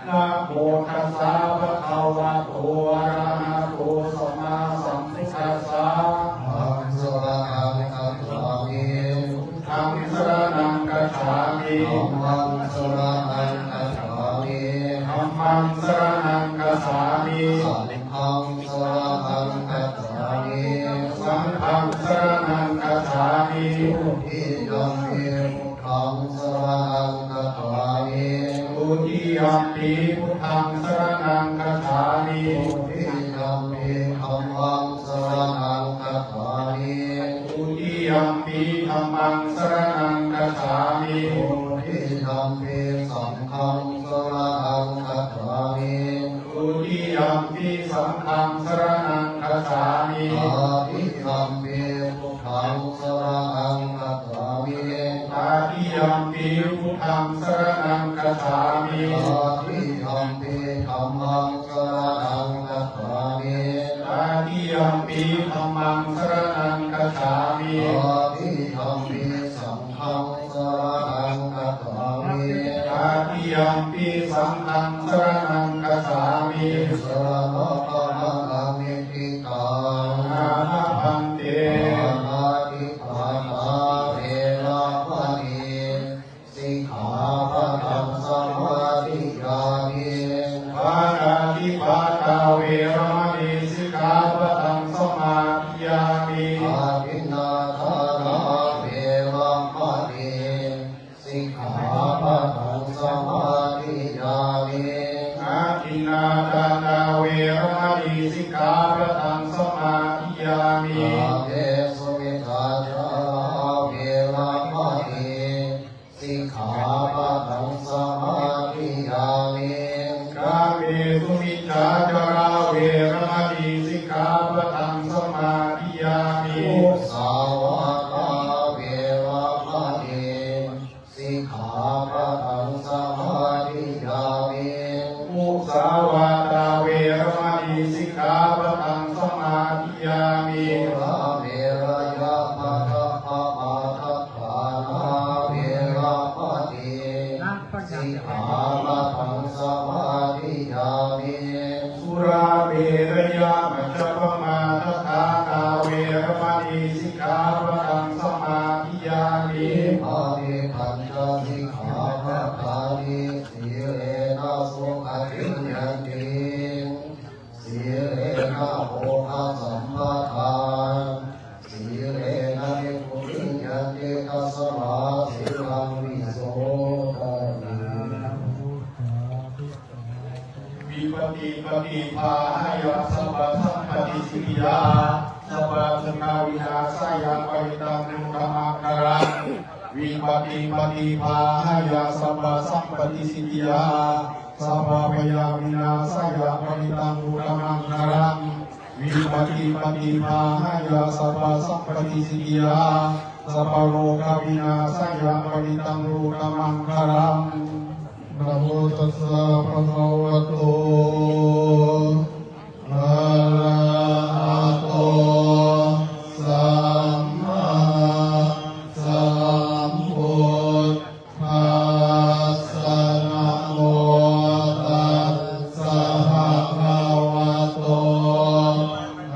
นะโมตัสสะภะคะวะโตอะระหะโตสัมมาสัมพุทธัสสะธัมสรณังคัจฉามิธัมสรณังคัจฉามิธัมมังสรณังคัจฉามิธัมมังสรณังคัจฉามิสังฆังสรณังคัจฉามิสังฆังสรณังคัจฉามิทุติยัมปิพุทธังสรณังคัจฉามิทุติยัมปิพุทธังสรณังคัจฉามิทุติยัมปิธัมมังสรณังคัจฉามิทุติยัมปิธัมมังสรณังคัจฉามิทุติยัมปิสังฆังสรณังคัจฉามิทุติยัมปิสังฆังสรณังคัจฉามิตติยัมปิพุทธังสรณังคัจฉามิตติยัมปิพุทธังสรณังคัจฉามิตติยัมปิธัมมังสรณังคัจฉามิตติยัมปิธัมมังสรณังคัจฉามิตติยัมปิสังฆังสรณังคัจฉามิตติยัมปิสังฆังสรณังคัจฉามิสรณะธรรมังนิติตังอาภันเตอาทิปาตาเวระมณีสิกขาปะทังสมาธิยามิปานาติปาตาเวระมณีสิกขาปะทังสมาธิยามิอาทินนาทานาเวระมณีสิกขาปะทังสมาธิยามิอาทินนาทานาเวระมณีสิกขาปะทังสมาธิยามิอาเทสุมิทาจาเวระมณีสิกขาปะทังสมาธิยามิกาเมสุมิจฉาจาราเวระมณีสิกขาปะทังสมาธิยามิมุสาวาทาเวระมณีสิกขาปะทังสมาธิยามิมุสาวาทาเวระมณีสิกขาปะทังสมาธิยามิละเวระยะปะทะปะมาทัฏฐานาเวระมณีสิกขาปะทังสมาธิยามิสุราเมรยะมัจจปมาทัฏฐานาเวระมณีสิกขาปะทังสมาธิยามิปาติ ปัญจสิกขาปะทานิสีเลนะสุขติยันติสีเลนะโภคสัมปทานสีเลนะนิพุติยันติตัสมาสีลังวิโสทานิ วิปติปฏิภาหายาสัพพสัมปติสิยาสัพพสังฆวินาศยาปริตังนุตมังคารังวิปติปฏิภาหายาสัพพสัมปติสิยาสัพพพยาวินาศยาปริตังนุตมังคารังวิปติปฏิภาหายาสัพพสัมปติสิยาสัพพโลกวินาศยาปริตังนุตมังคารังนะโมตัสสะภะคะวะโตอะระหะโตสัมมาสัมพุทธัสสะนะโมตัสสะภะคะวะโต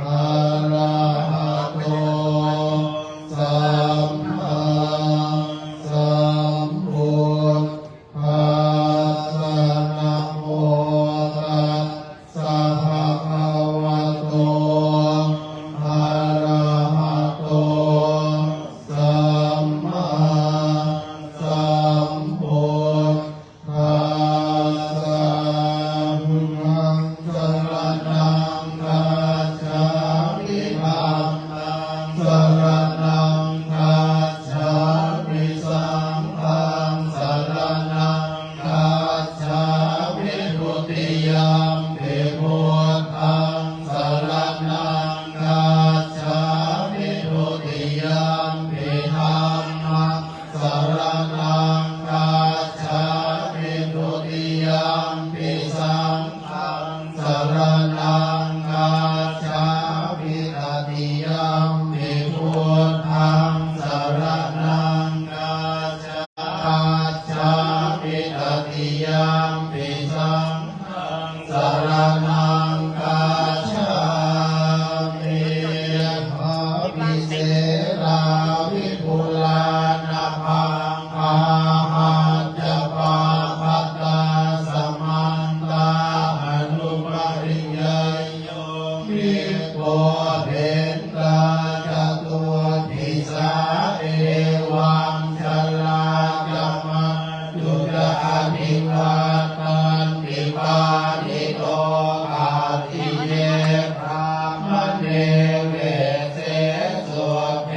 อะระหะโตสัมมาสัมพุทธัสสะนะโมตัสสะภะคะวะโตอะระหะโตสัมมาสัมพุทธัสสะธัมมังสรณังคัจฉามิธัมมังสรณังคัจฉามิสังฆังสรณังคัจฉามิทุติยัมปิพุทธังสรณังคัจฉามิทุติยัมปิธัมมังสรณังคัจฉามิทุติยัมปิสังฆังสรณังคัจฉามิตติยัมปิพุทธังสรณังคัจฉามิตติยัมปิสังฆังสรณังคัจฉามิภาวิเศษาวิปุลานาภังอาหัจจปาปัตตาสมันตาอนุปริยยโยวิโกเดนตาจตุทิสาเอวังชลาจัมมาจุตอนิวัตันติปานิโตอาทิเยพรามเนเวเสสุเท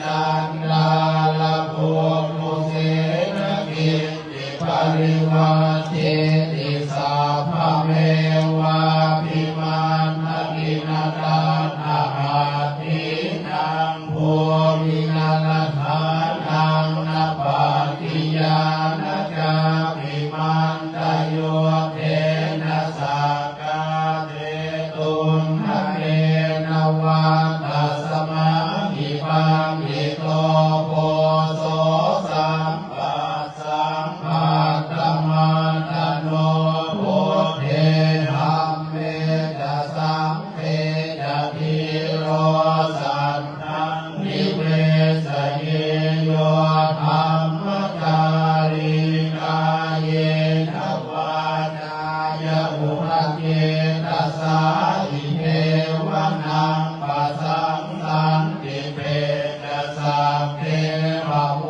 จันดาลโภคุเสนกิติปริวัติติสาภเมวะภิมันกินาตานาอาทินังโพมินาลทานังนาปาติยานาจาภิมันตโยเทนะสักกาเตตุมหะเนนะวัตตัสมาหิปังหิโตโพโสสัมปัสสัมปัตตมันตโนพุทเทธัมเมจะสังเฆจะทิโรสันตังนิเวสเยโยธัมมจาริกาเยนะวาจายะอุปเจตัสสาอิเทวนังปัสสังสันติเปนะสัพเพมะโว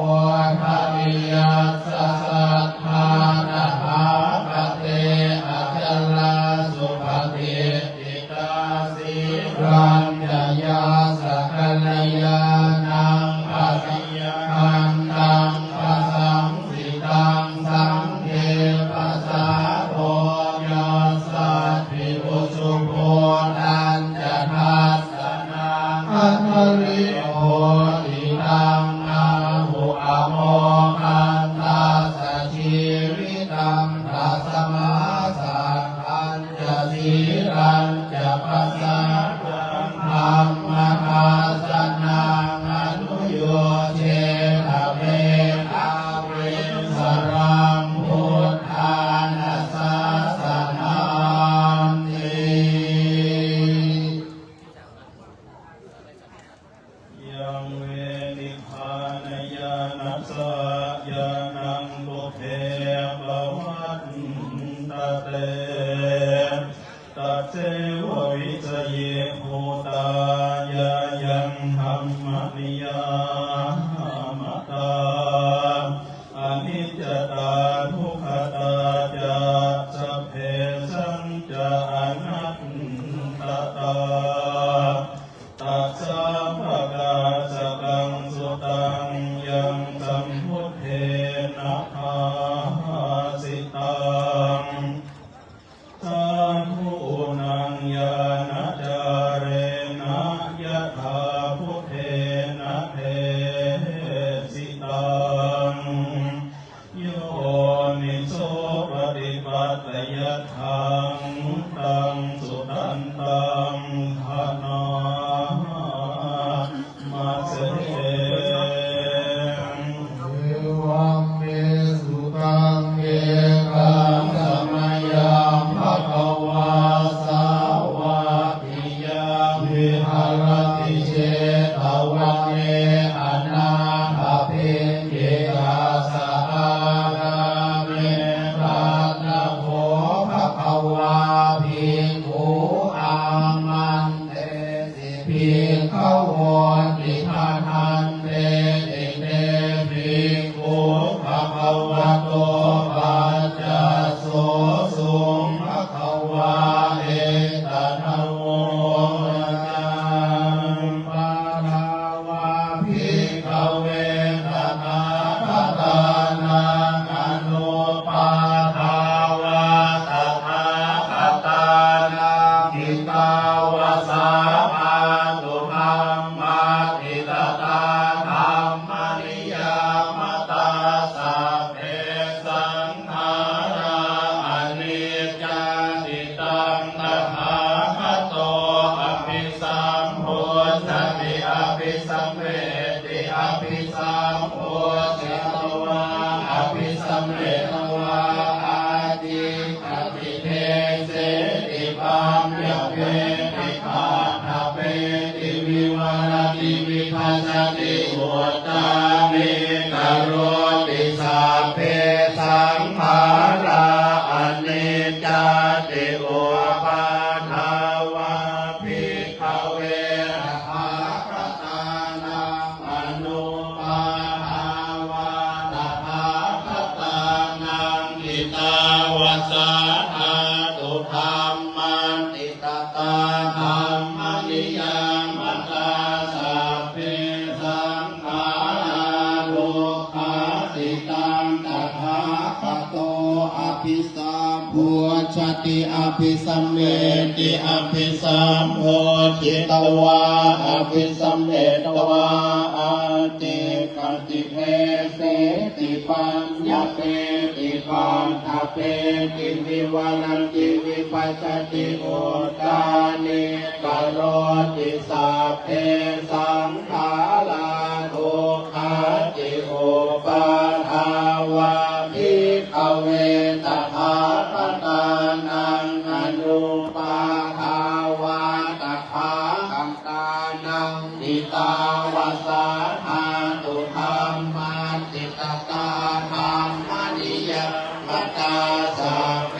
ทะริยัสสะสัทธานะหาปะเตอะจัลลาสุปฏิติตาสิรัญญายาสักกัลยานังอริยคันตัง ยานังโลเทปวัตตะเตตัสเสวะวิสเยโหตายายังธัมมนิยามตาอนิจจตาทุกขตาจาสัพเพสังจาอนัตตตาตัสสะภะคะสะกังสุตังยังสัมพุทเทนะภาสิตังสาธุนังญาณจาเรนะยะถาพุทเทนะเทสิตังโยนิโสปฏิปัตตยทังตังสุตันตังภานามาเสเยวัมเมสุตังเอกังสมยังภะคะวาสาวะติยังวิหารติเชตวันเนอนาถเพเกยาสาราเมตัณโภภะคะวาภิกขุอามันเตสิภิกขวติทานันเตติเตภิกขุภะคะวะโตปัจจโสสุภะคะวาเอตนะโมจัมปะทาวาภิกขเวตนาคตานังอนุปาทาวาตถาคตานังทิตาวาสาภาตุธัมมาทิตตาธัมมานิยามตาสัพเพสังขาราอนิจจานิตังตถาคตอภิสัมโพชติอภิสัมเวติอภิสัมโพธิตวาอภิสัมเวทวาอาทิอภิเทเสติปัญญเวติปาทะเปติวิวารติวิภัสสติอุตตานิกโรติสัพเพสังขาราอนิจจติอุปาทาวาภิกขเวตถาคตานังอนุปาทาวาตถาคตานังทิตาวาสาธาตุธัมมันติตตาธัมมานิยามตาสัพเพสังขาราทุกขาติตังตถาคโตอภิสัมพุชติอภิสัมเมติอภิสัมโพธิตวาอภิสัมเมตวาอาติกติเพเสติปัญญเปติปันทะเปติวิวารันติวิปัสสติโอตานิกโรติสัพเพสังขาราทุกขาติโอปาทาวาภิกขเวตถาคตานังอนุปาทาวาตถาคตานังทิตาวาสาธาตุธัมมาทิตตาธัมมานิยามตาสัพเพ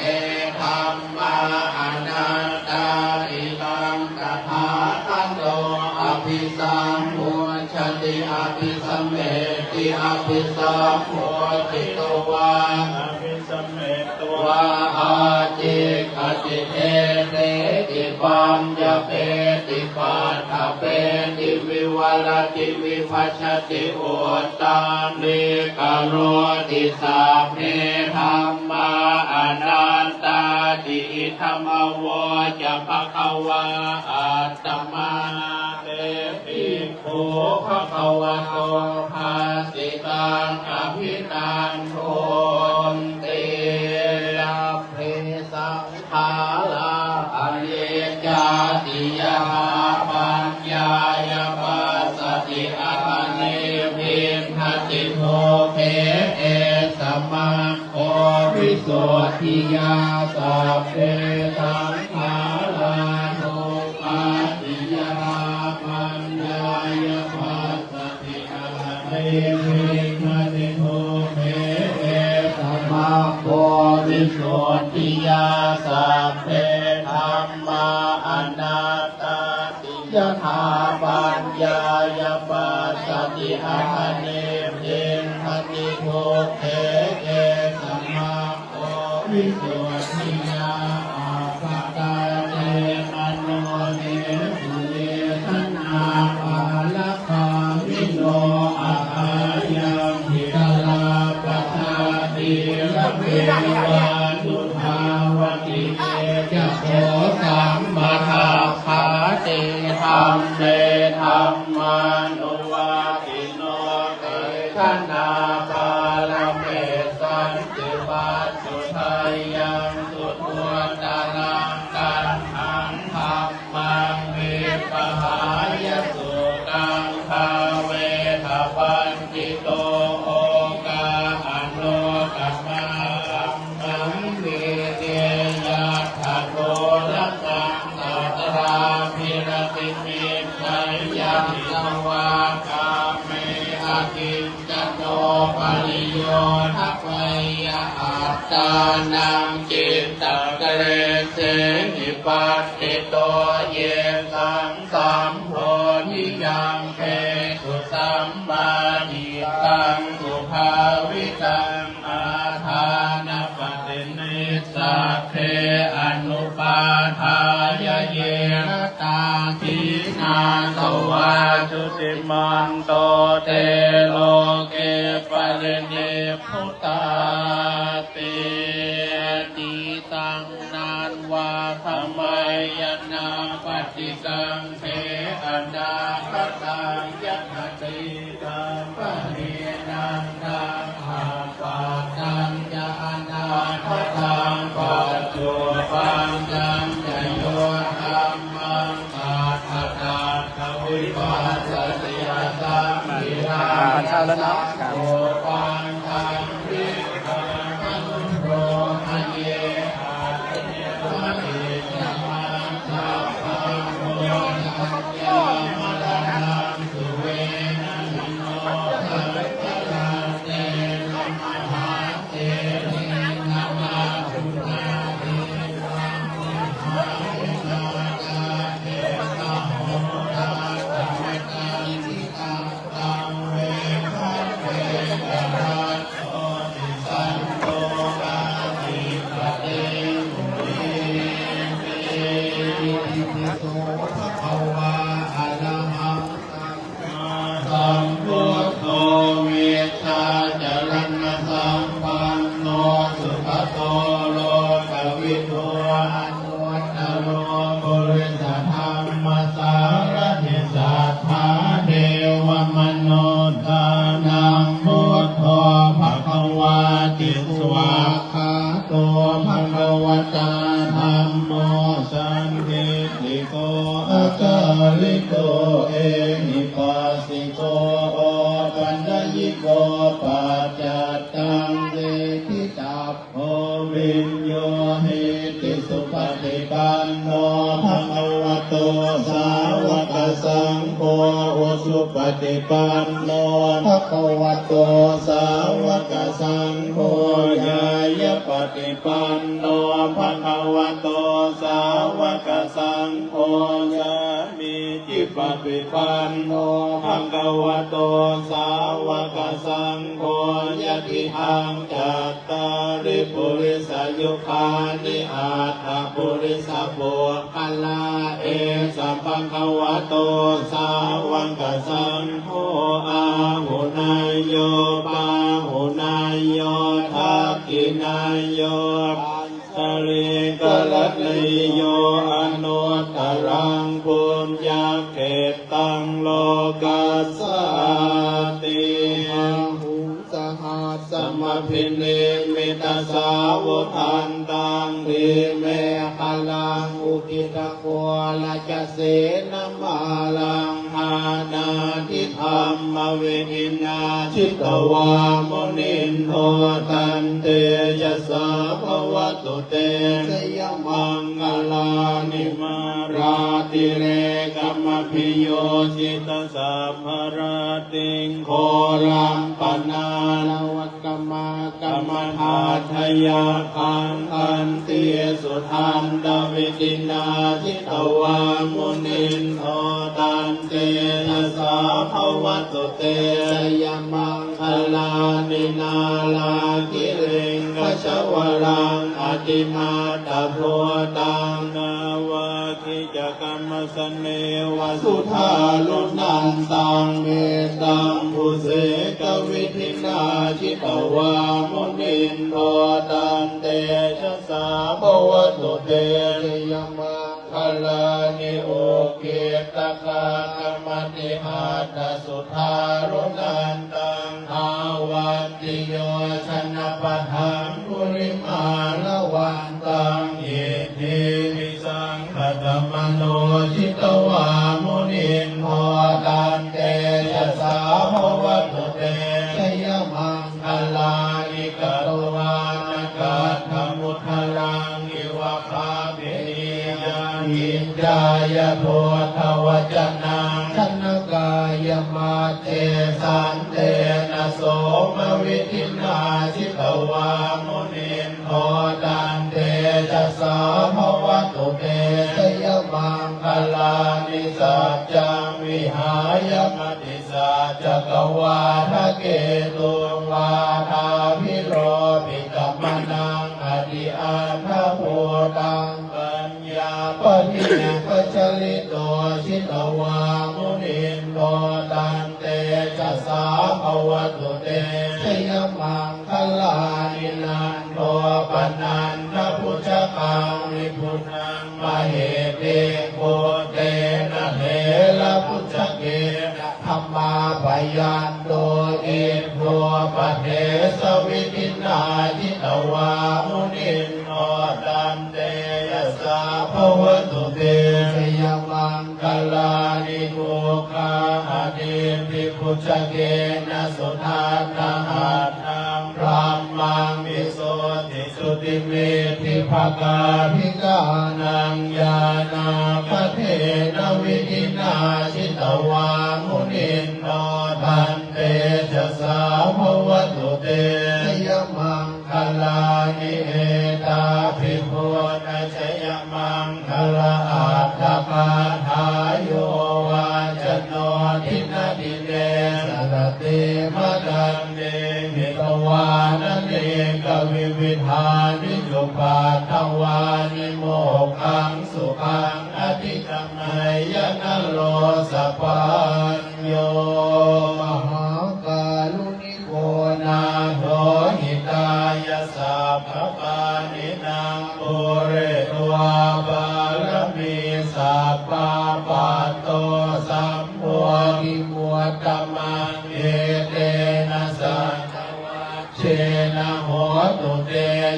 ธัมมาอนัตตาอิตังตถาคโตอภิสัมพุชติอภิสัมเมติอภิสัมโพธิตวาอภิสัมเมตวาอาจิกติเทเสติปัญญเปติปัฏฐเปติวิวารติวิภัสสติโอตตานิกโรติสัพเพธัมมาอนัตตาติธัมมโวจะภคะวะอัตตมาเตภิกขุภคะวะโตภาสิตังอภินันโทติยัพเพสังขาราอนิจจติยาปัญญายปัสสติอาเนวินทติโภเพเอสมังโควิโสทิยาสัพเพสังขาราทุกขาติยาปัญญายปัสสติอาเนวินทติโภ ติยาสัพเพธัมมาอนัตตาติยถาปัญญายปัสสติอาเนเนทติโภเทเกสัมมาโอวิสุทธิยาอาภกาเตมโนเนสุเยทนาปาลคาวิโนอาหายังหิตลาปทาติระเววานุภาวติเอจะโสสัมมาทัพพาเตธัมเมธัมมานุวาติโนเกขณาปาลเมสันติปัสสุทัยยังสุทวนตาลังกันหังธรรมังเวปหายสุกังภาเวทปันติโตโอกาอโนกัมมังนังเวเทยัตถะโตรักขังสัตราภิรติมิตไสยัมสวากาเมอากินจโตปริโยทัพไวยอัตตานังจิตตะเกเรเสนิปัสสิโตเยสังสัมโพธิยังเกสุสัมมาทิตังสุภาวิตังอาทานปฏินิสสัพเพอนุปาทายเยนะตาทินาสวาจุติมันโตเตโลเกปริเนพุตตาติติตังนานวาธรรมยนาปฏิกังเทอนาคตังยัตติตังปะเรนังตังอาปาตังยานาคตังปัจจุปันตังจโยธัมมังอาทัตตาภวิปัสสติยาสัมมิราเช้าแล้วเนาะโอปังทังวิปังโรหะเยอาติเยมะเอจัมมังสัพพังโมทัญญามรณังสุเวนะมิโนสัพพะลาเตนะมหาเตเรนะมาพุทธาเทวังนิพพานาจาเทนะโหราธรรมตังทิตังตังเวภัสเวนะราโสติสันโตอาทิปเตมุนีเตอิติโสภะคะวาอะระหังสัมพุทโธเมตตาจรณะสัมปันโนสุขโตโลกวิทูอนุตตโรปุริสธรรมสารถิสัทธาเทวมนุษย์นังพุทโธภควาติสวากขาโตภควตาธัมโมสันติติโกอะกาลิโกเอหิปัสสิโกโอปัญญิโกปัจจัตตังเดทิตาโพวิญโยเหติสุปฏิปันโนภควโตสาวกสังโฆอุสุปฏิปันโนภควโตสาวกสังโฆญายปฏิปันโนภควโตสาวกสังโฆญามิจิปฏิปันโนภควโตสาวกสังโฆยะติหังจัตตาริปุริสยุคานิอาถาปุริสปุคลาเอสัพพะโตสาวกสังโฆอาหุนายโยปาหุนายโยทักขินายโยปัญสริกลัตติโยอนุตตรังปุญญาเขตังโลกัสสติหุสหัสสมพินิมิตาสาวทันตังดิเมฆลังอุกิตโกละจะเสนมาลังอานาทิธรรมเวหินาชิตวามนินโทตันเตยะสาภวตุเตสยมังคลานิมาราติเรกัมมพิโยจิตสัพพะราติงโครัมปนาลวัตกมา กรรมฐาทยาคังคันติสุทันตวิตินาทิตวามุนินโทตันเตนะสาภวตุเตยมังคลานินาลาคิเรงกชวรังอติมาตโพตังนาวาคิจกรรมสเนวสุธาลุนันตังเมตังภูเสกวิธินาชิตวามุนินโทตันเตชะสาภวตุเตยมังคลานิโอเกตกากรรมติหัตสุธาลุนันตังอาวันติโยชนะปะทังปุริมาละวันตังเยเทวิสังขตมโนชิตวามุนินโทตันเตชะสาภวตุเตชยมังคลานิกตวานกัตถมุทลังอิวะภาเวยังอินจายโพธวจนังชนกายมาเตสันเตนะโสมวิทินาชิตวามุนินโทตันเตชะสาภวตุเตชยมังคลานิสัจจังวิหายมติสัจจกวาทะเกตุวาทาภิโรปิตมนังอดิอันทะโพตังปัญญาปฏิปัจจลิโตชิตวามุนินโทตันเตชะสาภวตุเตชยมังคลานินันโทปนันทพุชกังวิพุนังมเหเตโกเตนะเถระพุชเกนะธรรมาปยันโตเอโทปเทสวิทินาทิตวามุนินโทตันเตยะสาภวตุเตชยมังคลานิโกคาหะเดปิพุชเกนะสุทันตหัตถังพระมังวิโสติสุติเมธิภกาภิกานังญาณาคเทนวิธินาชิตวามุนินโทตันเตชะสาภวตุเตชยมังคลานิเอตาภิโพนะชยมังคลาอัตถปาทายโยวาจโนทินาดิเนสรติมะดันเดมิตวานเนกวิวิธานิจุปาทวานิโมขังสุขังอธิกรรมยนะโลสปัญโยมหากาลุนิโกนาโถหิตายาสัพพปานินางปุเรตวาบารมีสัพพะปัตโตสัมโพธิมัวตมังเอเตนะสังฆวะเชนะโหตุเต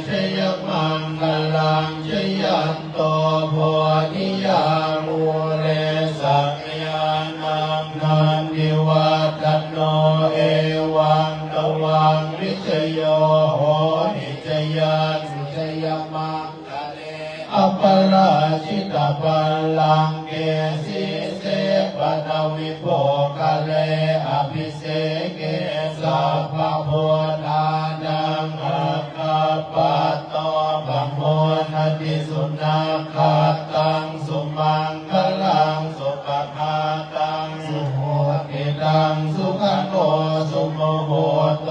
ชยมังคลังชยันโตโพธิยามูเลสักยานังนันทิวัตโนเอวังตวังวิชโยโหนิจยันชยมังคะเลอัปปราชิตาปัลลังเกสิเสปตวิโภคะเลอภิเสเกสัพพะโพธานังอัคคปัตโตบัมโมทติสุนัขขัตตังสุมังคลังสุปภาตังสุโหติตังสุขันโตสุโมโหโต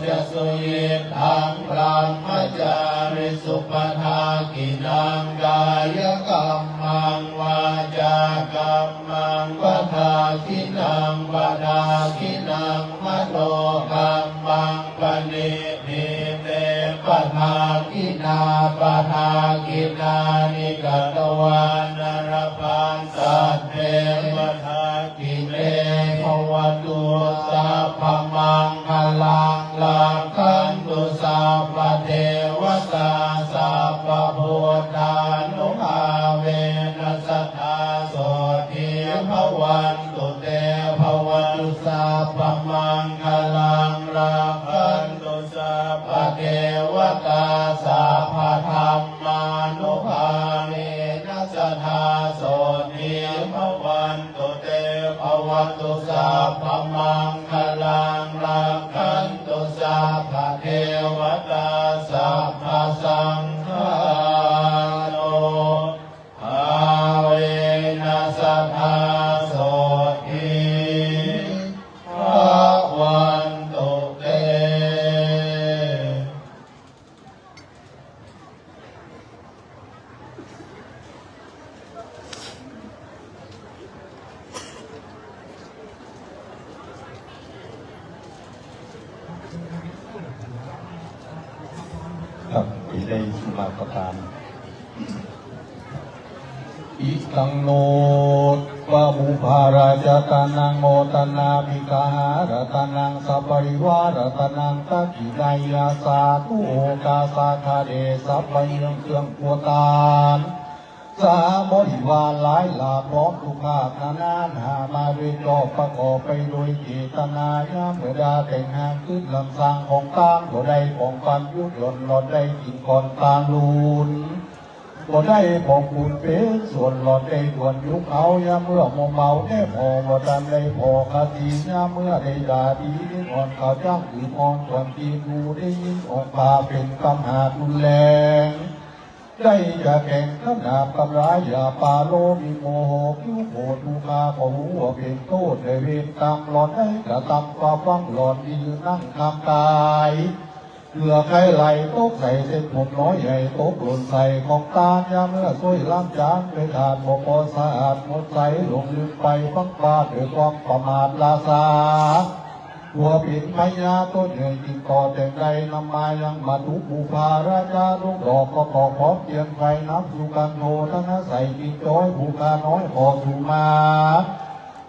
จะสุยิทังพระมจาริสุปทากินังกายกรรมังวาจากรรมังปทาคินังปทาคินังมโนกรรมังปณิทิเตปทาคินาปทาคินานิกตวานรพันสัตเทปทาคิเนภวตุสัพพมังคลังลาคันตุสัพพเทวตาสัพพพุทธานุภาเวนัสสทาโสติภวันตุเตภวันตุสัพพมังคลังลาคันตุสัพพเทวตาสัพพธรรมานุภาเวนัสสทาโสติภวันตุเตภวันตุสัพพมังคลังลาคันตุสัพพเท เทวตาสัพพสังฆาโนภาเวนัสทาโสทิภาวันตุเตครับอีได้สุมาประทานอิตังโนปะมุภาราจตานังโมตนามิกาหารตานังสัพปริวารตานังตะกิไดยาสาธุโอกาสาคาเดสัพพยังเครื่องปัวตานสาบริวารหลายหลากพร้อมทุกภาคนานาหามาเวทรอบประกอบไปโดยเจตนายามเมื่อดาแต่งหางขึ้นลำสร้างของตามบ่ได้ของปันยุยนหลอดได้กินก่อนตาลูนบ่ได้บอกบุญเป็นส่วนหลอดได้ด่วนยุกเอายามเมื่อมเมาแน่พอบ่ดันได้พอคดียามเมื่อได้ด่าดีได้อ่อนข่าวจ้างอือมองส่วนทีดูได้ยินออกปาเป็นคำหารุนแรงได้อย่าแข่งขนาบกำร้ายอย่าปาโลมีโมโหคิ้วโหดดูคาขอหัวเป็นโทษได้เวรกรรมหลอนได้กระทำความฟังหลอนยืนนั่งทำกายเหลือใครไหลโต๊ะใส่เส้นผมน้อยใหญ่โต๊ะหล่นใส่ของตายามเมื่อช่วยล้างจานไปทานบ่พอสะอาดหมดใสลงลืมไปฟังบาดด้วยความประมาทลาซาหัวปิดพญาต้นเหนื่อยจิงก่อแต่งใดนำมายังมาทุบูพาราชาลูกดอกก็ขอพร้อมเพียงไฟนับสู่กันโททั้งนั้นใส่กินจ้อยบูกาน้อยขอสู่มา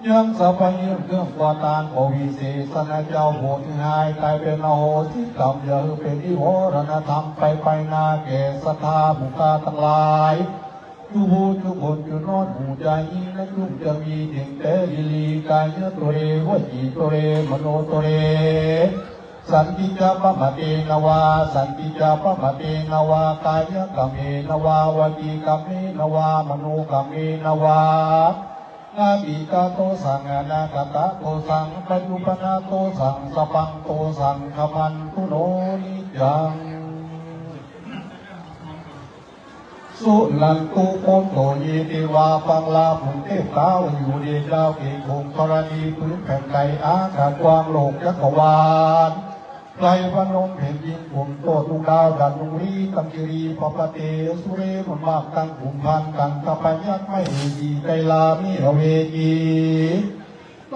ยังสัพยิมเครื่องกวาตานโอวิเศษนาเจ้าโหดหายกลายเป็นโหที่กำเยอะเป็นที่โหรณธรรมไปนาแก่ศรัทธาบุคาทั้งหลายทุกผู้ทุกคนจุนอนหูใจและยุ่งจะมีถึงแต่ดีลีกายเนื้อตัวเรวจีตัวเรมโนตัวเรสันติจาปะมะเตนวาสันติจาปะมะเตนวากายกรรมเมนวาวจีกรรมเมนวามโนกรรมเมนวานาบิกาโตสังอนาคตโตสังปัจจุปนาโตสังสปังโตสังขมันตุโนนิจังสุนันตุโกโตเยติวาฟังลาผุนเทพเก้าอยู่เดียดาวเก่งคงธรณีพื้นแผ่นไก่อากาศกว้างโลกจักรวาลไกลพนมแผ่นดินผมโตตุดาวดันลุรีตังกิรีปปเตสุเรมมากตังขุมพันกันตะปัญญักไม่ดีไกลามิอเวกี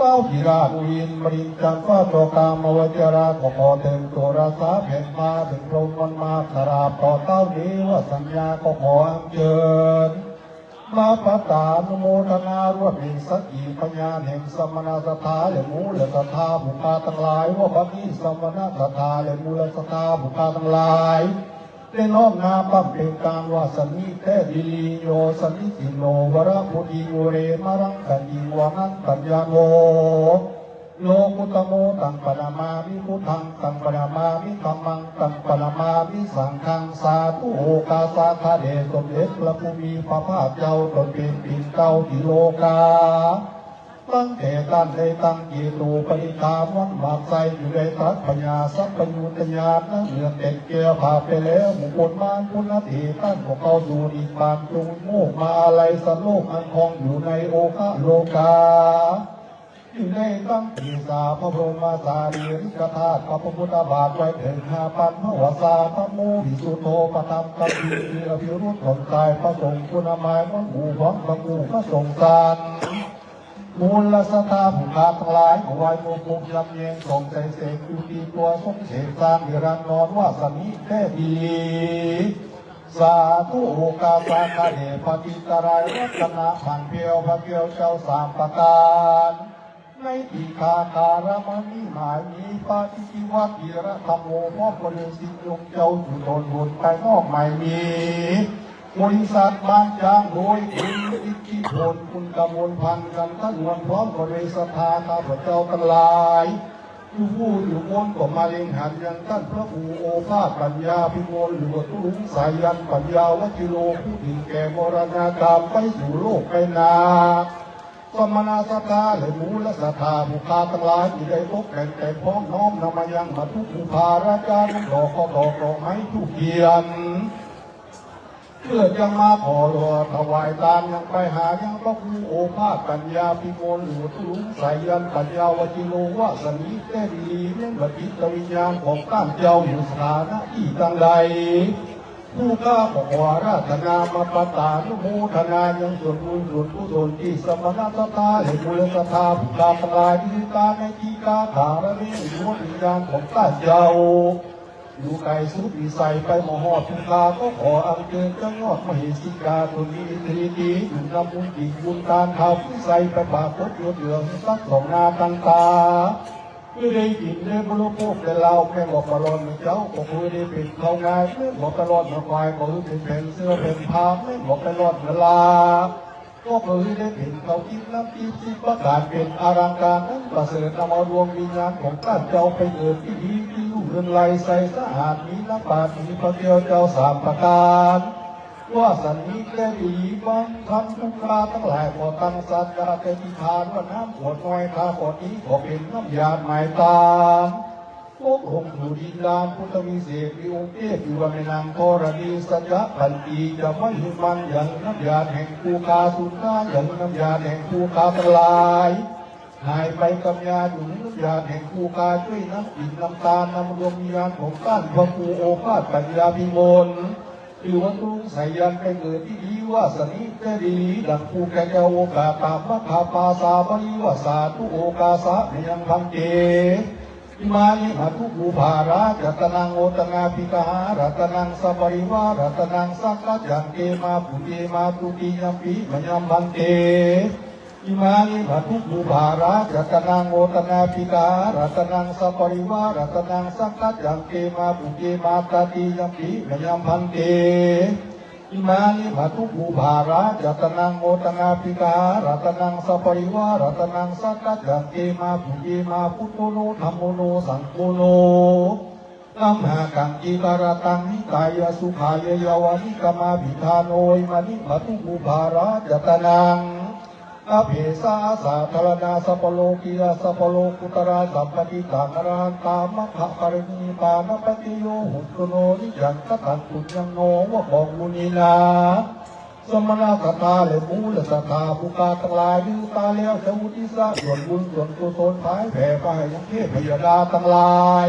เล่าพิราบุรินบรินจันฟ้าโตกามวจราขอเต็มตัวราสาแผ่นมาถึงพรหมมาคาราต่อเต้านี้ว่าสัญญาก็ขออัญเชิญมาปตานุโมทนารวดเป็นสักขีพยานแห่งสมณสถาและมูลสถาบุคคาทั้งหลายว่าบัดนี้สมณสถาและมูลสถาบุคคาทั้งหลายได้น้อมนาปั๊มเป็นการว่าสนิเทดิลีโยสนิติโนวระพุติโยเรมรังกันยิวานันตัญญาโนโลกุตโมตังปนามามิพุทธังตังปนามามิธัมมังตังปนามามิสังฆังสาธุโอกาสาคาเดชสมเด็จพระผู้มีพระภาคเจ้าตนเป็นปิ่นเก้าที่โลกาตั้งแต่ท่านได้ตั้งจิตูปริธามวันบาดใจอยู่ในทัศพญาสัพพยุตญาณนั่งเหลือเต็ดเกลียวผ่าไปแล้วหมู่คนมานคุณนาทีตั้งของเขาดูอีกบานจงโมกมาอะไรสโลกอันคองอยู่ในโอคาโลกาอยู่ในตั้งปีสาพระบรมสารีริกธาตุพระพุทธบาทไว้ถึง5,000พระวสาพระโมหิสุโธปธรรมกัปปีอภิรุตผลกายพระสงฆ์คุณหมายมันหมู่หวังพระหมู่พระสงฆ์สารมูลสถาบุคคาทั้งหลายขวายโมกุมลำเยงส่งใจเสกอยู่ที่ตัวสมเสกสร้างนิรันดร์นอนว่าสนิแท้ดีสาธุโอกาสาคาเดปฏิตรายรัตนาผ่านเพียวพระเพียวเจ้าสามประการในทีคาคารมณีหมายมีปาฏิจิวัติระธรรมโมมอบประเดสิยงเจ้าจุดนบุญไปนอกไม่มีบริษัทบางจางโดยคุณอิทธิพลคุณกำมลพันกันท่านวันพร้อมบริษัทข้าพเจ้าทั้งหลายอยู่ผู้อยู่มนก็มาเล็งหันยังท่านพระภูโอภาสปัญญาพิโมลหรือว่าตุลุงสายันปัญญาวัจิโลผู้ถึงแก่มรณากรรมไปสู่โลกไปนาส สมณสัทธาและมูลสัทธาผู้ค้าทั้งหลายที่ได้พบแต่พร้อมน้อมนำมายังมาทุกภูภาราชาดอกก็ดอกไม้ทุกเทียนเพื่อยังมาขอรอถวายตามยังไปหายังพระครูโอภาสปัญญาพิโมลหรือทุลุงสายยันปัญญาวจิโลวาสนีเตดีเล่นบัติตวิญญาณของก้านเจ้าอยู่สถานะที่ตั้งใดผู้ข้าบอกว่าราชนามาปตานุโมทนายังส่วนบุญส่วนกุศลที่สมณสัทธาและมูลสัทธาผู้ข้าทั้งหลายที่ตาในที่กาขาและเรื่องดวงวิญญาณของก้านเจ้าอยู่ไกลสุดวิสัยไปมหอดทุกาก็ขออัญเชิญเจ้ายอดมเหสีกาตุนีตรีดีอยู่นำบุญดีบุญการข่าววิสัยไปปากพดยศเหลืองสักสองนาตังตาเพื่อได้กินได้บริโภคแต่เราแค่บอกตลอดเจ้าก็คือได้เป็นเขาง่ายไม่บอกตลอดมาควายก็คือเป็นแผ่นเสื้อเป็นผ้าไม่บอกตลอดเวลาก็คือได้เป็นเขากินน้ำกินที่ประกาศเป็นอารังการนั้นประเสริฐนำเอาดวงวิญญาณของข้าเจ้าไปเกิดที่ดีที่ลูกเรือนไหลใส่สะอาดมีน้ำปามีพระเจ้าเจ้าสามประการว่าสันนิษฐานดีบังทำทุกขาทั้งหลายขอตั้งสัจจะเกิดทานว่าน้ำขวดน้อยข้าขอนี้ขอเป็นน้ำยาหมายตามโลกองค์สุดินดานพุทธวิเศษวิองค์เทพอยู่ในนางธรณีสัจจะพันปีจะไม่หิมันอย่างน้ำยาแห่งภูคาสุนทรอย่างน้ำยาแห่งภูคาทั้งหลายหายไปกับยาอยู่น้ำยาแห่งภูคาช่วยน้ำกินน้ำตาลน้ำรวมวิญญาณของก้านพระครูโอภาสปัญญาพิมลคือวันรุ่งใส่ยันไปเกิดที่ดีว่าสนิทดีดังภูแก่เจ้าโอกาตามพระคาปาสาบริวาสาทุโอกาสะในยังพังเจอิมานิมาทุภูภาราจัตนังโอตนาปิการัตนังสัปริวารัตนังสักกัจจังเกมาปุเกมาตุติยัมปิมยัมพังเตอิมานิมาทุภูภาราจัตนังโอตนาปิการัตนังสัปริวารัตนังสักกัจจังเกมาปุเกมาตติยัมปิมยัมพังเตอิมานิมาทุภูภาราจัตนังโอตนาปิการัตนังสัปริวารัตนังสักกัจจังเกมาปุเกมาพุทโธโนธัมโมโนสังโฆโนกัมหากังจีการตังนิกายสุขายยวานิกามาบิธาโนยมานิมาทุภูภาราจัตนังอภิสาสาธารณาสัพโลกิยาสัพโลกุตระสัพพติตากรานตามะขะปรินิปานปฏิโยหุตุโนนิจังกตังปุญญังโนวะของมุนีนาสมณสัทธาและมูลสัทธาผู้กาทั้งหลายดูตาแล้วจะอุทิศส่วนบุญส่วนกุศลภายแผ่ไปยังเทพยดาทั้งหลาย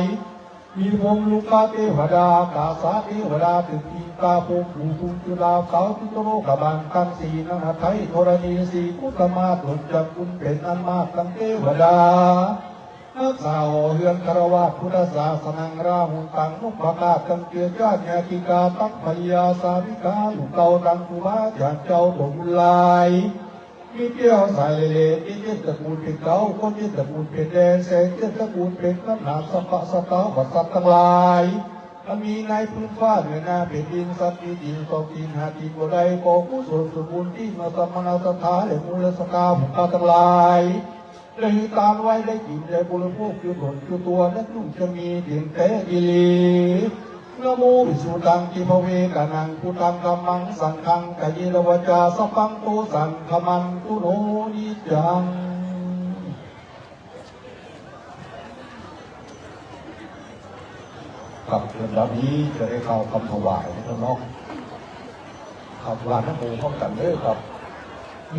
มีวงลูกาเทวดากาสาเทวดาตึกอินตาภูมิภูมิจุฬาเขาพิโตโรกบังกันสีนันไทยธรณีสีพุทธมาตุนจักคุณเป็นอันมากตั้งเทวดานักสาวเฮือนคารวะพุทธศาสนาราหุตังนุปกาตังเกียรติญาติกาตักพยาสาวิกาลูกเก่าตังกุมาจากเจ้าตงลายมีเกี่ยวใส่เลที่เจ็ดตระกูลเป็นเก่าคนเจ็ดตระกูลเป็นแดงแสงเจ็ดตระกูลเป็นขนาดสัพพะสัตตาวัสัตทั้งหลายมีในพื้นฟ้าเหนือนาเป็นดินสัตว์มีดินตกดินหาดินบ่ได้ขอกุศลสมบูรณ์ที่มาสมณสัทธาและมูลสัทธาบุคคลทั้งหลายเลยตามไว้ได้กินได้บริโภคคือผลคือตัวนั้นลูกจะมีเพียงแต่กิเลสนะโมวิสุตังกิภเวกานังพุทธังธัมมังสังฆังกายะวาจาสัพพังโตสังฆมันตุโนนิจังกับเรื่องนี้จะได้เข้าคำถวายนะครับน้องขับวานนะโมพร้อมกันเลยครับ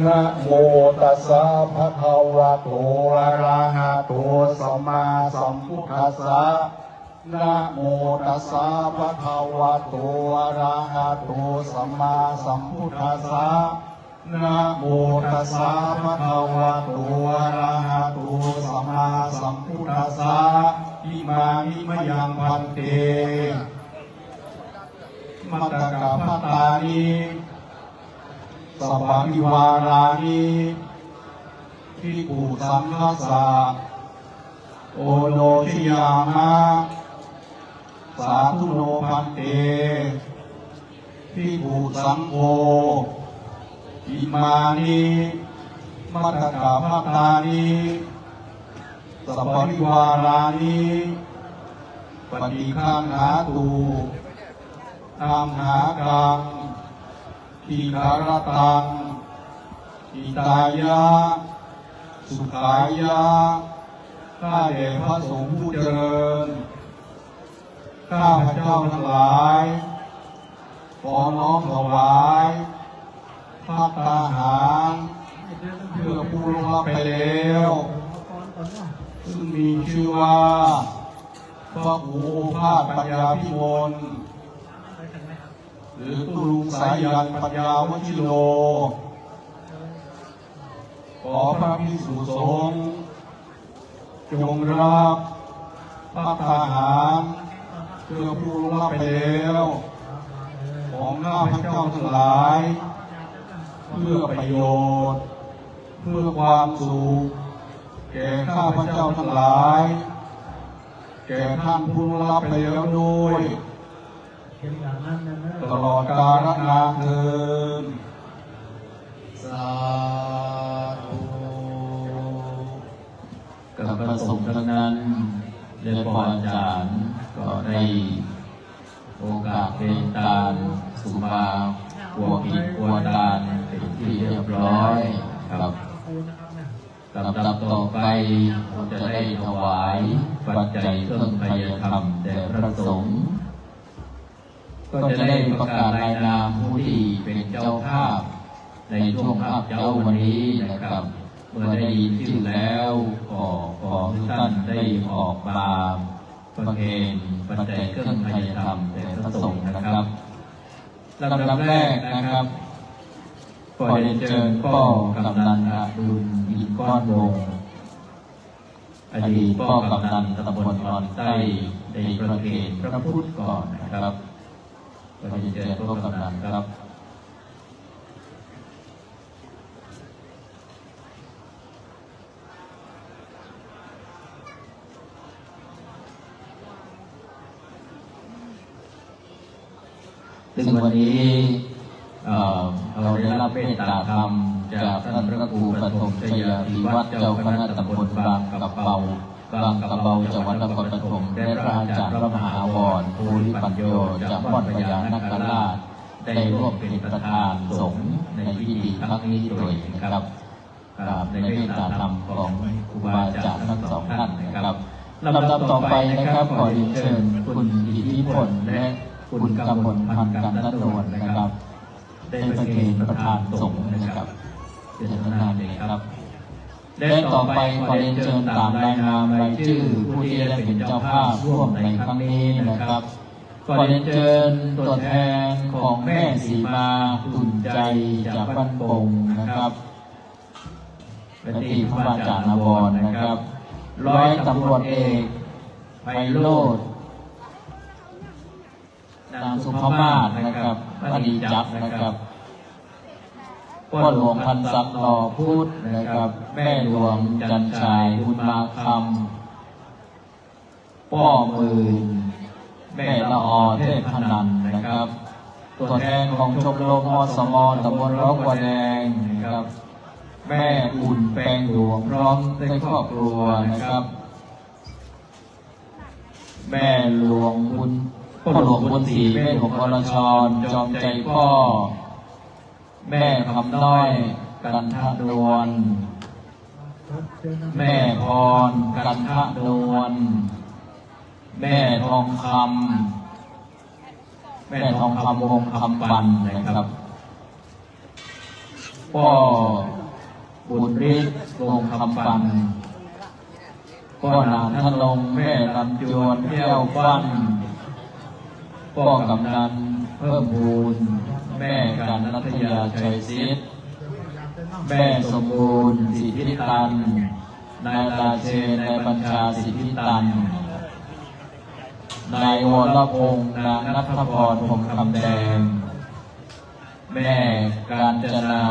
นะโมตัสสะภะคะวะโตอะระหะโตสัมมาสัมพุทธัสสะนะโมตัสสะภะคะวะโตอะระหะโตสัมมาสัมพุทธัสสะนะโมตัสสะภะคะวะโตอะระหะโตสัมมาสัมพุทธัสสะอิมานิมะยังพันเตมัตตกะพัตตานิสัพพะวิวารานิภิกขุสังฆัสสะโอโนชิยามะสาธุโนพันเตภิกขุสังโฆอิมานิมัตตกะพัตตานิสัพพะวิวารานิปฏิคันหาตุธรรมหากังทิคารตังทิตายะ สุขายะข้าเดชพระสงฆ์ผู้เจริญข้าพระเจ้าทั้งหลายขอน้อมถวายภัตตาหารเพื่อผู้ล่วงลับไปแล้วซึ่งมีชื่อว่าพระครูโอภาสปัญญาพิมลหรือตุลุงสายันปัญญาวชิโลขอพระภิกษุสงฆ์จงรับภัตตาหารเพื่อผู้ล่วงลับไปแล้วของข้าพเจ้าทั้งหลายเพื่อประโยชน์เพื่อความสุขแก่ข้าพเจ้าทั้งหลายแก่ท่านผู้ล่วงลับไปแล้วด้วยตลอดกาลนานเทอญ สาธุ กับพระสงฆ์ทั้งนั้นและพระอาจารย์ก็ได้โอกาสเป็นตาลสุมาปัวปิปัวตาลเป็นที่เรียบร้อยครับลำดับต่อไปเราจะได้ถวายปัจจัยเครื่องไตรธรรมแด่พระสงฆ์ก็จะได้ประกาศรายนามผู้ที่เป็นเจ้าภาพในช่วงภาพเจ้าวันนี้นะครับเมื่อได้ยินชื่อแล้วขอทุกท่านได้ออกมาประเคนปัจจัยเครื่องไตรธรรมแด่พระสงฆ์นะครับลำดับแรกนะครับขอเรียนเชิญพ่อกำนันอดุลอินก้อนวงศ์อดีตพ่อกำนันตำบลนอนใต้ได้ประเคนพระพุทธก่อนนะครับขอเรียนเชิญพ่อกำนันครับซึ่งวันนี้เราได้รับเมตตาธรรมจากท่านพระครูปฐมชัยธีวัฒน์เจ้าคณะตำบลบางกระเบาจังหวัดนครปฐมได้พระอาจารย์พระมหาวรภูริปัญโยจากวัดพญานาคราชได้ร่วมเป็นประธานสงฆ์ในพิธีครั้งนี้ด้วยนะครับในเมตตาธรรมของครูบาอาจารย์ทั้งสองท่านนะครับลำดับต่อไปนะครับขอเรียนเชิญคุณอิทธิพลและคุณกำมลพันธ์กันตโนนนะครับได้ประเคนประธานสงฆ์นะครับเป็นประธานเลยครับและต่อไปขอเรียนเชิญตามรายนามรายชื่อผู้ที่ได้เป็นเจ้าภาพร่วมในครั้งนี้นะครับขอเรียนเชิญตัวแทนของแม่สีมาตุนใจจากบ้านโป่งนะครับเป็นที่พระอาจารย์นวรนะครับร้อยตำรวจเอกไพโรจน์นางสุภมาศนะครับมณีจักรนะครับพ่อหลวงพันศักดิ์หล่อพุทธนะครับแม่หลวงจันชายบุญมาคำพ่อหมื่นแม่ละออเทพพนันนะครับตัวแทนของชมรมอสมตำบลร้องวัวแดงนะครับแม่อุ่นแปลงหลวงพร้อมด้วยครอบครัวนะครับแม่หลวงบุญพ่อหลวงบุญศรีแม่หลวงอรชรจอมใจพ่อแม่คำน้อยกันทะดวนแม่พรกันทะดวนแม่ทองคำวงคำปันนะครับพ่อบุญฤทธิ์วงคำปันพ่อนางทะลงแม่ลำจวนแก้วฟันพ่อกำนันเพิ่มพูนแม่กันรัตยาชัยศิษย์แม่สมบูรณ์สิทธิตันนายราเชนนายบัญชาสิทธิตันนายวรพงษ์นางนัทพรพงษ์คำแดงแม่การจนา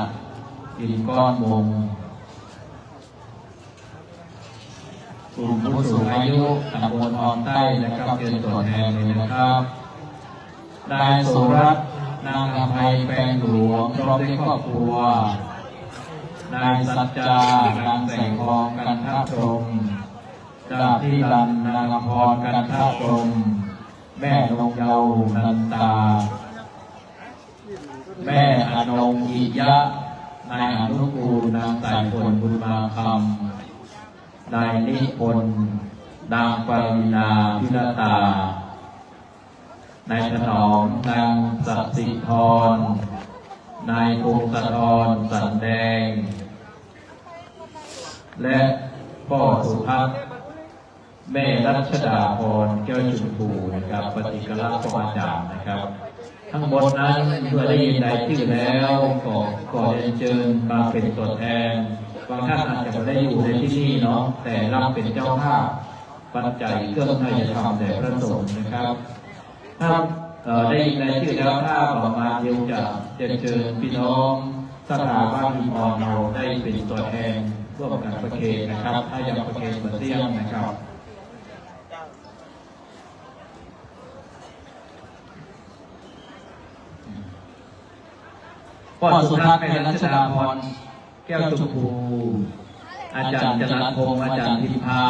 อินก้อนวงกลุ่มผู้สูงอายุตำบลออนใต้นะครับเป็นตัวแทนเลยนะครับนายสุรัตน์นางอภัยแปลงหลวงพร้อมด้วยครอบครัวนายสัจจานางแสงทองกันทะพรหมดาบที่รันนางอภรกันทะพรหมแม่นงเยานันตาแม่อนงอิยะนายอนุกูลนางสายฝนบุญมาคำ นายนิพนธ์นางปรินาพิรตานายถนอมนางสัสิธรนายพงศธรสันแดงและพ่อสุทัศน์แม่รัชดาพรแก้วชมพูนะครับปฏิกรักษ์ของอาจารย์นะครับทั้งหมดนั้นเมื่อได้ยินรายชื่อแล้วก็เรียนเชิญมาเป็นตัวแทนบางท่านอาจจะไม่ได้อยู่ในที่นี่เนาะแต่รับเป็นเจ้าภาพปัจจัยเครื่องไทยธรรมแด่พระสงฆ์นะครับถ้าได้ยินรายชื่อแล้วถ้าประมาณเดียวจะเชิญพี่น้องสถาบันอิมอนเราได้เป็นตัวแทนร่วมกันประเคนนะครับถ้ายังประเคนเหมือนเตี้ยมนะครับพ่อสุทัศน์แม่รัชดาพรแก้วชมพูอาจารย์จรัสพงศ์อาจารย์พิมพา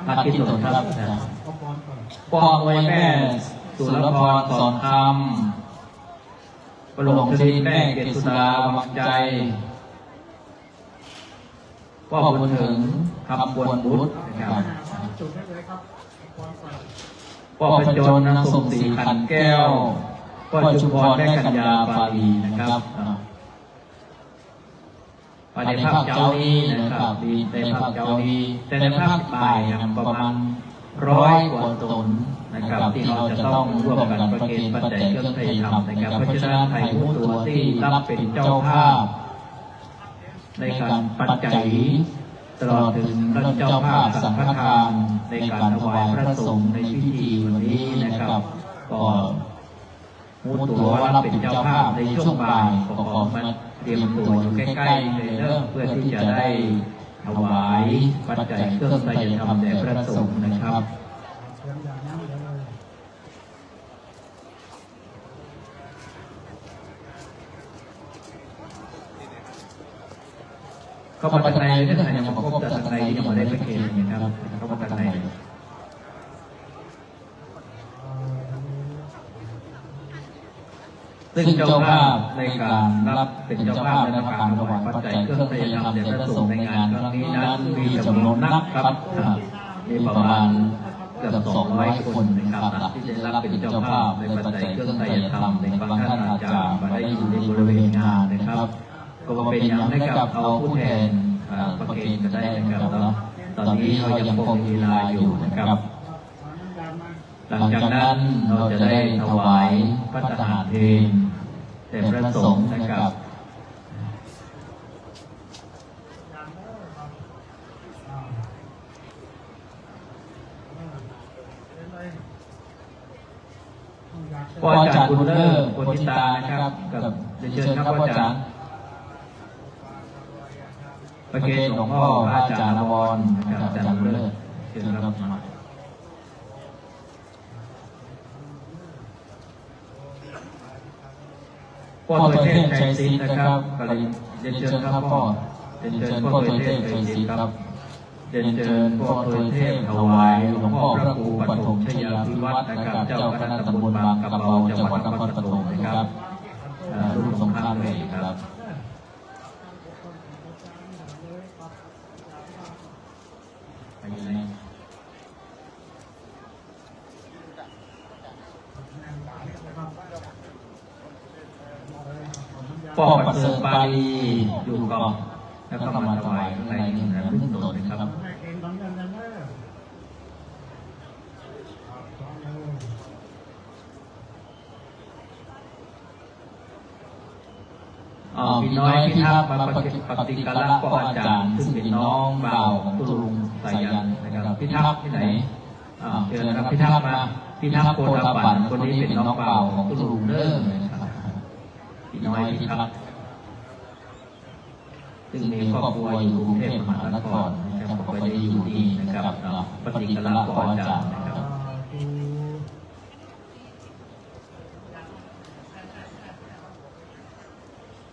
พักกิจสนครับพ่อมวยแม่สุรพรสอนคำประหลงชลีแม่เกศสุดาวังใจพ่อบุญถึงคำบวนบุตรนะครับพ่อประจนนางสมศรีขันแก้วพ่อชุมพรแม่กัญญาปาลีนะครับในภาคเจ้านี้นะครับในภาคเจ้านี้แต่ในภาคบ่ายประมาณ100 กว่าตนนะครับที่เราจะต้องร่วมกันประเคนปัจจัยเครื่องไทยธรรมนะครับเพราะฉะนั้นไทยทุกตัวที่รับเป็นเจ้าภาพในการปัจจัยตลอดถึงท่านเจ้าภาพสังฆทานในการถวายพระสงฆ์ในพิธีวันนี้นะครับก็รู้ตัวว่ารับเป็นเจ้าภาพในช่วงบ่ายก็ขอมาเตรียมตัวอยู่ใกล้ๆเลยเพื่อที่จะได้ถวายปัจจัยเครื่องไตรธรรมแด่พระสงฆ์นะครับเข้ามาในเรื่องยังประกอบจากในยังไม่ได้ประเคนนะครับเข้ามาในซึ่งเจ้าภาพในการรับเป็นเจ้าภาพในการถวายปัจจัยเครื่องไตรธรรมแด่พระสงฆ์ในงานครั้งนี้นั้นมีจำนวนนักครับมีประมาณเกือบ200 คนนะครับที่ได้รับเป็นเจ้าภาพในปัจจัยเครื่องไตรธรรมในบางท่านอาจจะมาได้อยู่ในบริเวณงานนะครับก็เป็นอย่างให้กับเอาผู้แทนประเคนก็ได้นะครับตอนนี้เรายังคงมีเวลาอยู่นะครับหลังจากนั้นเราจะได้ถวายพระทหารเพลแด่พระสงฆ์นะครับพ่ออาจารย์บุญเลิศบุญทิตานะครับกับเชิญครับพ่ออาจารย์ประเคนหลวงพ่ออาจารย์นวรนะครับอาจารย์บุญเลิศเชิญครับพ่อตัวเทพชัยศรีนะครับก็เลยเชิญครับพ่อเชิญพ่อตัวเทพชัยศรีครับเชิญพ่อตัวเทพถวายหลวงพ่อพระครูปฐมชยาภิวัฒน์นะครับเจ้าคณะตำบลบางกะเบาจังหวัดนครปฐมนะครับรุ่นสงครามเลยครับพ่อประเสริฐปาลีอยู่ก่อนแล้วก็มาถวายข้างในนี่นะรุ่นโตนะครับพี่น้อยพี่ทักมาปฏิกรักษ์พ่ออาจารย์ซึ่งเป็นน้องบ่าวของตุลุงสายันนะครับพี่ทักที่ไหนเชิญนะครับพี่ทักมาพี่ทักโกตาปั่นคนนี้เป็นน้องบ่าวของตุลุงเด้อนะครับพี่น้อยพี่ทักซึ่งมีครอบครัวอยู่กรุงเทพมหานครนะครับก็ได้อยู่ที่นะครับปฏิกรักษ์พ่ออาจารย์นะครับ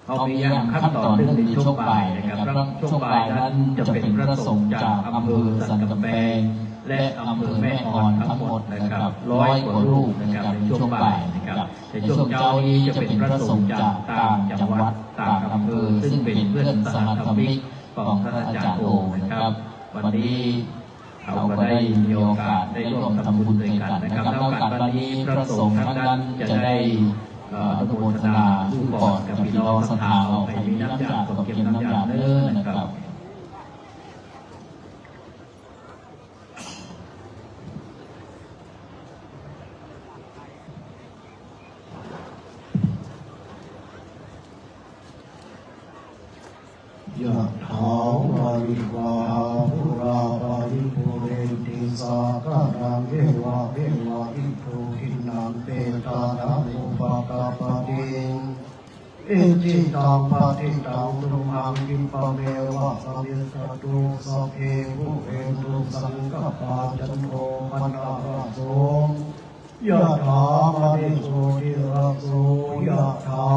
เขามีอย่างขั้นตอนเรื่องในช่วงบ่ายนะครับช่วงบ่ายนั้นจะเป็นพระสงฆ์จากอำเภอสันกำแพงและอำเภอแม่ออนทั้งหมดนะครับ100 กว่ารูปนะครับในช่วงบ่ายนะครับในช่วงเช้านี้จะเป็นพระสงฆ์จากต่างจังหวัดต่างอำเภอซึ่งเป็นเพื่อนสหธรรมิก ของท่านอาจารย์โอนะครับ วันนี้เราก็ได้มีโอกาสได้ร่วมทำบุญด้วยกันนะครับแล้วการวันนี้พระสงฆ์ท่านนั้นจะได้อนุโมทนาผู้ก่อนกับพี่น้องศรัทธาเราให้มีน้ำยากับเก็บน้ำยาเด้อนะครับ ยะถาวาริวาภูราปาริปุเรนติสาคารังเอวะเอวะอิโตทินังเปตานังอุปกาปติอิจิตังปฏิตังตุมหังกิปะเมวะสมิสตุสัพเพภูเรนตุสังฆปาจันโทปนะระโสยะถามณิโสติระโสยะถา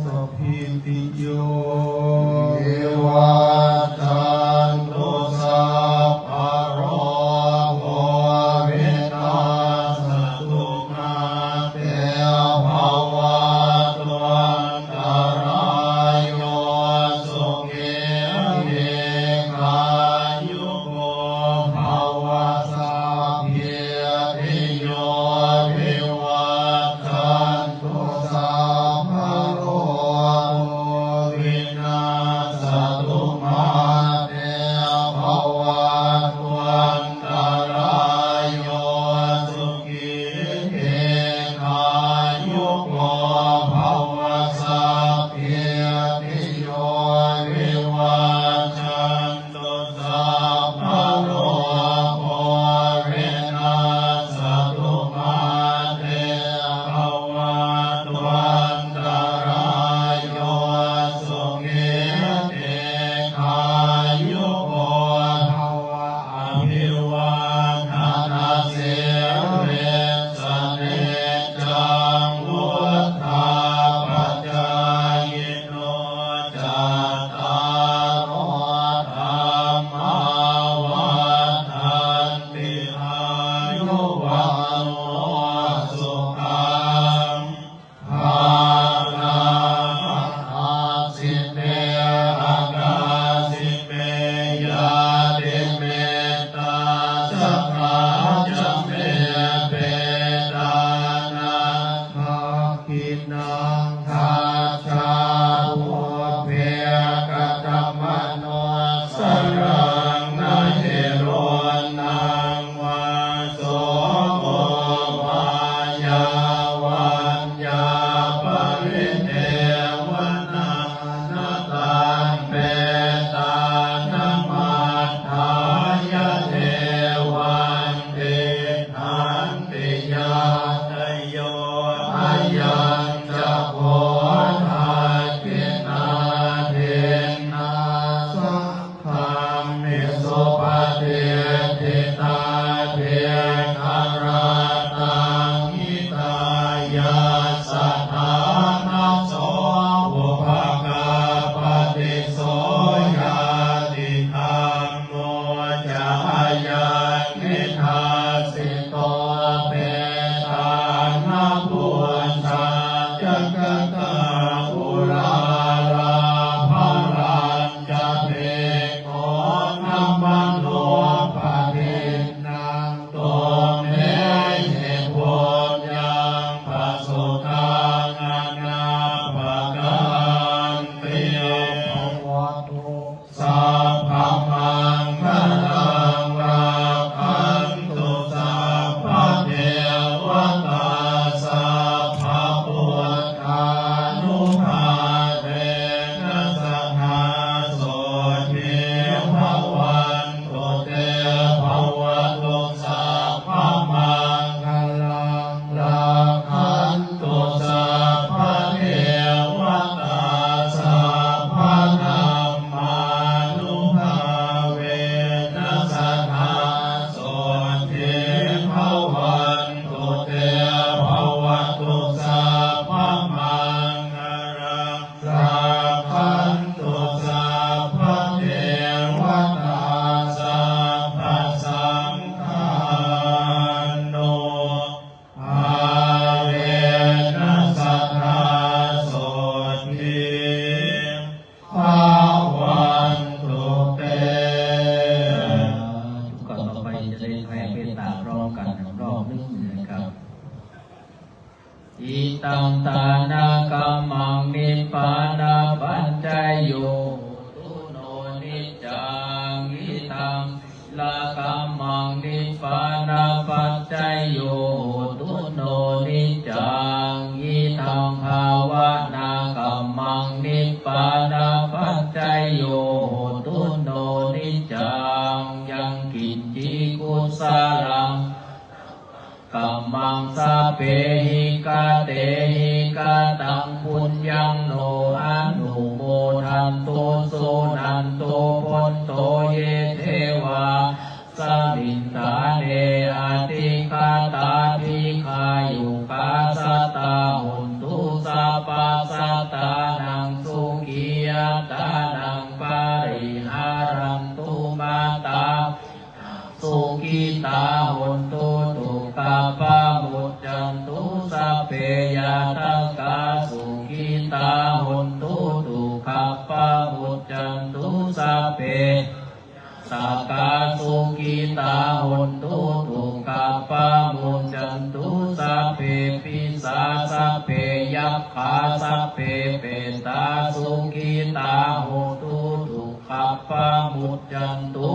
สัพพิติโยเอวะจันโตสัพพะโรโควินาศตุมาเตภวัตวันตรายโยสุขีทีขายุโกภวะสัพเพติโยวิวัฏฏันตุสัพ อิตังทานากรรมังนิพพานาปัจจยโยตุโนนิจจังอิตังลากรรมังนิพพานาปัจจยโยตุโนนิจจังอิตังภาวนากรรมังนิพพานาปัจจยโยตุโนนิจจังยังกินจิกุสลังกัมมังสะเปหิกาเตหิกาตังปุญญังโนอนุโมทันโตสุนันโตพุนโตเยเทวาสัมมิตาเนอติคาตาภิกขายุกาสตาหุนตุสัพพะสัตตานังสุขียตานังปาริหารันตุมาตาสุขิตาหุนตุตุกาปะมุจจันตุสัพเพยตัสสะสุขิตาหุนตุตุกาปะมุจจันตุสัพเพสักกาสุขิตาหุนตุตุกาปะมุจจันตุสัพเพปิสาสัพเพยัคฆาสัพเพเปตาสุขิตาหุนตุตุกาปะมุจจันตุ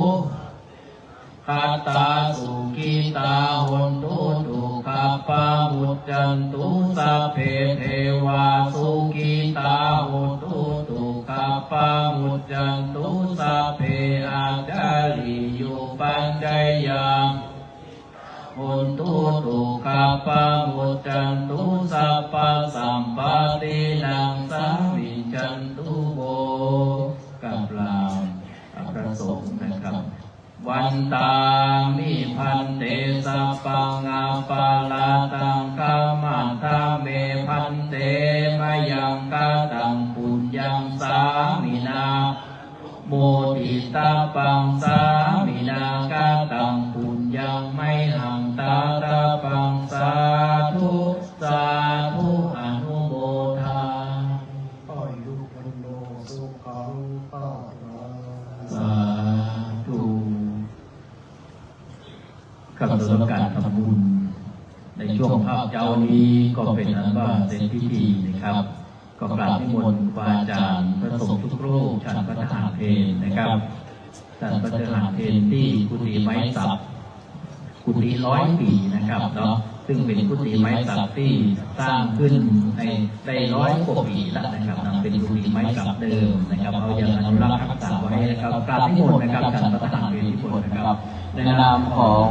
ขัตตาสุขิตาหุนตุตุขัปปะมุจจันตุสัพเพเทวาสุขิตาหุนตุตุขัปปะมุจจันตุสัพเพอาจาริยุปัญจยังหุนตุตุขัปปะมุจจันตุสัพพะสัมปตินังสัมมิจันตุโบกับเราพระสงฆ์นะครับวันตังนิพันเตสัพพังอาปาลาตังกามันทาเมพันเตมยังกาตังปุญญังสามินาโมทิตาปังสามินากาตังปุญญังไมหังตาตาปังสาธุสาธุอนุโมทาอายุวันโนสุขังภาลัง สาธุกับสำหรับการทำบุญในช่วงภาพเจ้านี้ก็เป็นอันว่าเสร็จพิธีนะครับก็กราบนิมนต์ครูอาจารย์พระสงฆ์ทุกรูปฉันพระทหารเพลนะครับฉันพระทหารเพลที่กุฏิไม้สักกุฏิ100 ปีนะครับเนาะซึ่งเป็นกุฏิไม้สักที่สร้างขึ้นในได้100 กว่าปีแล้วนะครับเป็นกุฏิไม้สักเดิมนะครับเอาอย่างอนุรักษ์รักษาไว้นะครับกราบนิมนต์นะครับฉันพระทหารเพลทุกคนนะครับในนามของ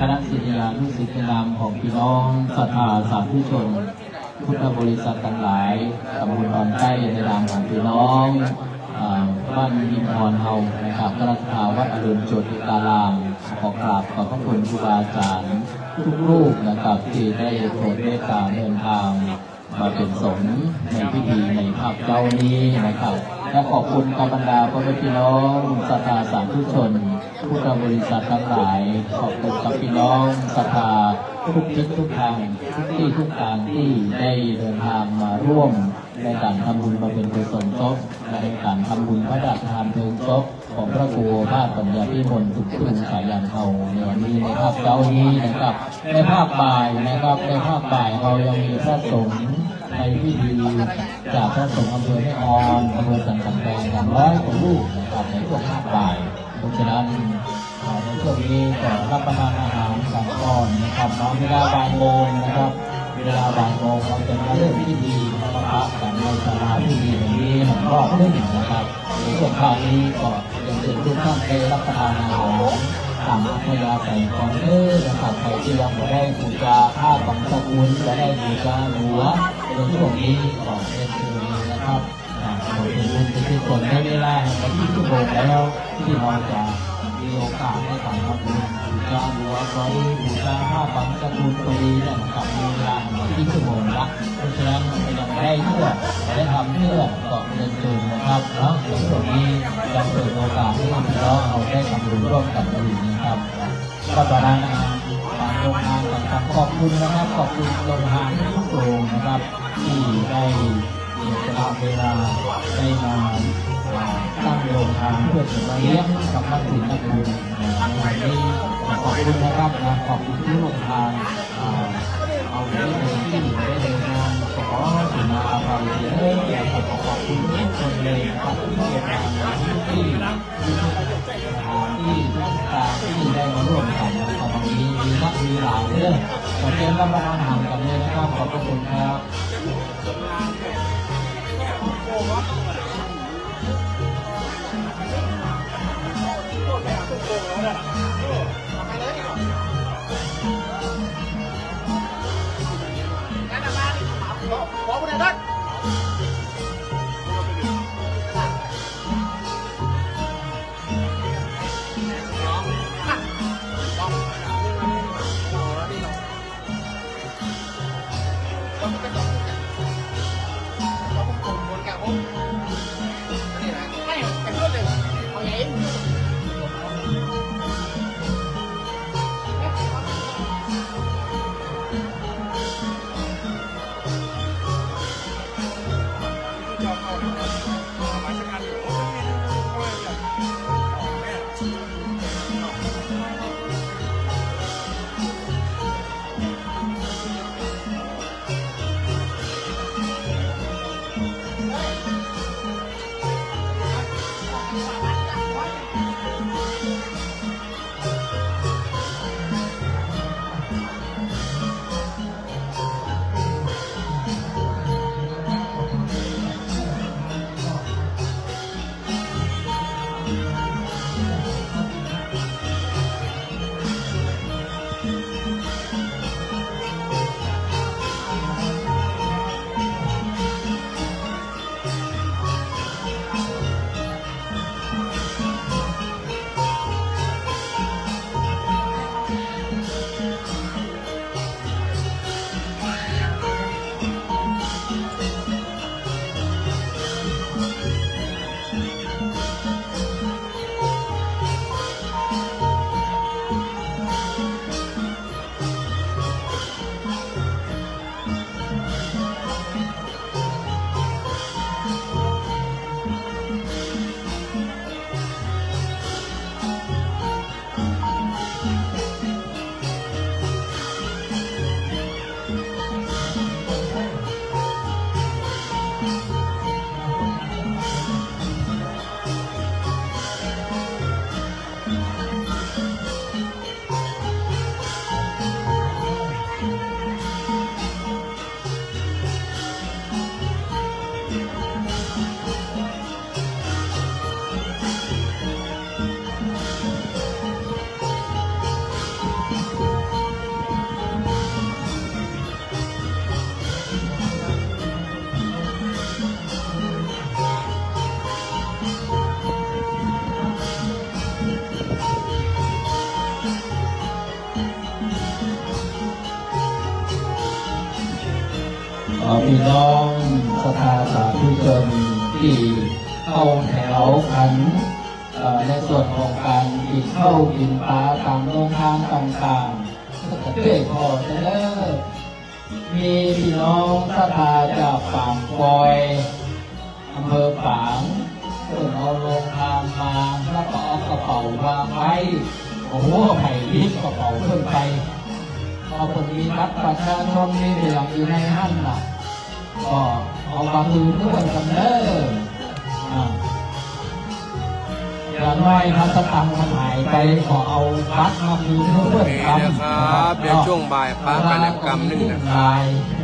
คณะศิษยานุศิษย์นามของพี่น้องศรัทธาสาธุชนพุทธบริษัททั้งหลายตำบลตอนใต้ในนามของพี่น้องบ้านอินทรเฮานะครับพระราชาวัดอรุณโจติการามขอกราบขอบพระคุณครูบาอาจารย์ทุกรูปนะครับที่ได้โปรดเมตตาเดินทางมาเป็นสงฆ์ในพิธีในภาพเจ้านี้นะครับและขอบคุณบรรดาพ่อแม่พี่น้องศรัทธาสาธุชนพุทธบริษัททั้งหลายขอบคุณกับพี่น้องศรัทธาทุกทิศทุกทางทุกที่ทุกทางที่ได้เดินทางมาร่วมในการทำบุญมาเป็นกุศลศพและในการทำบุญพระราชทานเพลิงศพของพระครูพระปัญญาพิมลสุขคุณสายันเขาในวันนี้ในภาพเจ้านี้นะครับในภาพบ่ายนะครับในภาพบ่ายเรายังมีพระสงฆ์ในพิธีจากพระสงฆ์อำเภอแม่ออนอำเภอสันกำแพงกัน100 กว่ารูปนะครับในช่วงภาพบ่ายเพราะฉะนั้นในช่วงนี้ก็รับประทานอาหารกันก่อนนะครับเวลาบ่ายโมงนะครับเวลาบ่ายโมงเราจะมาเริ่มพิธีพระพักกันในศาลาพิธีแห่งนี้รอบหนึ่งนะครับในช่วงคราวนี้ก็ยังเชิญทุกท่านไปรับประทานอาหารตามอัธยาศัยของเด้อนะครับใครที่ยังไม่ได้บูชาผ้าบังสกุลจะได้บูชาหัวในช่วงนี้ก็เรียนเชิญนะครับขอบคุณทุกคนในเวลาวันที่ทุกคนแล้วที่เราจะมีโอกาสได้ทำบุญบูชาหัวก็ดีบูชาผ้าบังสกุลก็ดีนะครับมีเวลาที่ทุกคนละเพราะฉะนั้นยังไม่ได้เพื่อได้ทำเพื่อก็เรียนเชิญนะครับแล้วในช่วงนี้จะเปิดโอกาสให้พี่น้องเราได้ทำบุญร่วมกันดีนะครับก็ตอนนั้นการลงทานต่างๆขอบคุณนะครับขอบคุณลงทานทุกโรงนะครับที่ได้เวลาได้มาตั้งโรงทานเพื่อจะมาเลี้ยงกับนักบุญนักบุญในวันนี้ขอบคุณนะครับขอบคุณที่ลงทานเอาเรื่องที่ได้ เยอะอยากขอบคุณทุกคนเลยนะครับที่เกี่ยวกับที่ที่ได้มาร่วมกันนะครับวันนี้มีนักมีหลายเรื่องขอเชิญรับประทานอาหารกันเลยนะครับขอบคุณครับ พี่น้องสภาสาธุชนที่เข้าแถวกันในส่วนของการกินข้าวกินปลาตามโรงทานต่างๆก็ช่วยพอเด้อมีพี่น้องสภาจากฝางปอยอำเภอฝางเพื่อเอาโรงทานมาแล้วก็เอากระเป๋าวางไว้โอ้โหไผ่รีบกระเป๋าขึ้นไปพอคนมีบัตรประชาชนมีเหลืองอยู่ในห้างน่ะก็เอาบางมือด้วยกันเด้ออย่างน้อยถ้าสตังค์มันหายไปก็เอาบัตรมาคืนด้วยกัน นี่นะครับเดี๋ยวช่วงบ่ายป้ากันกรรมนึงนะครับ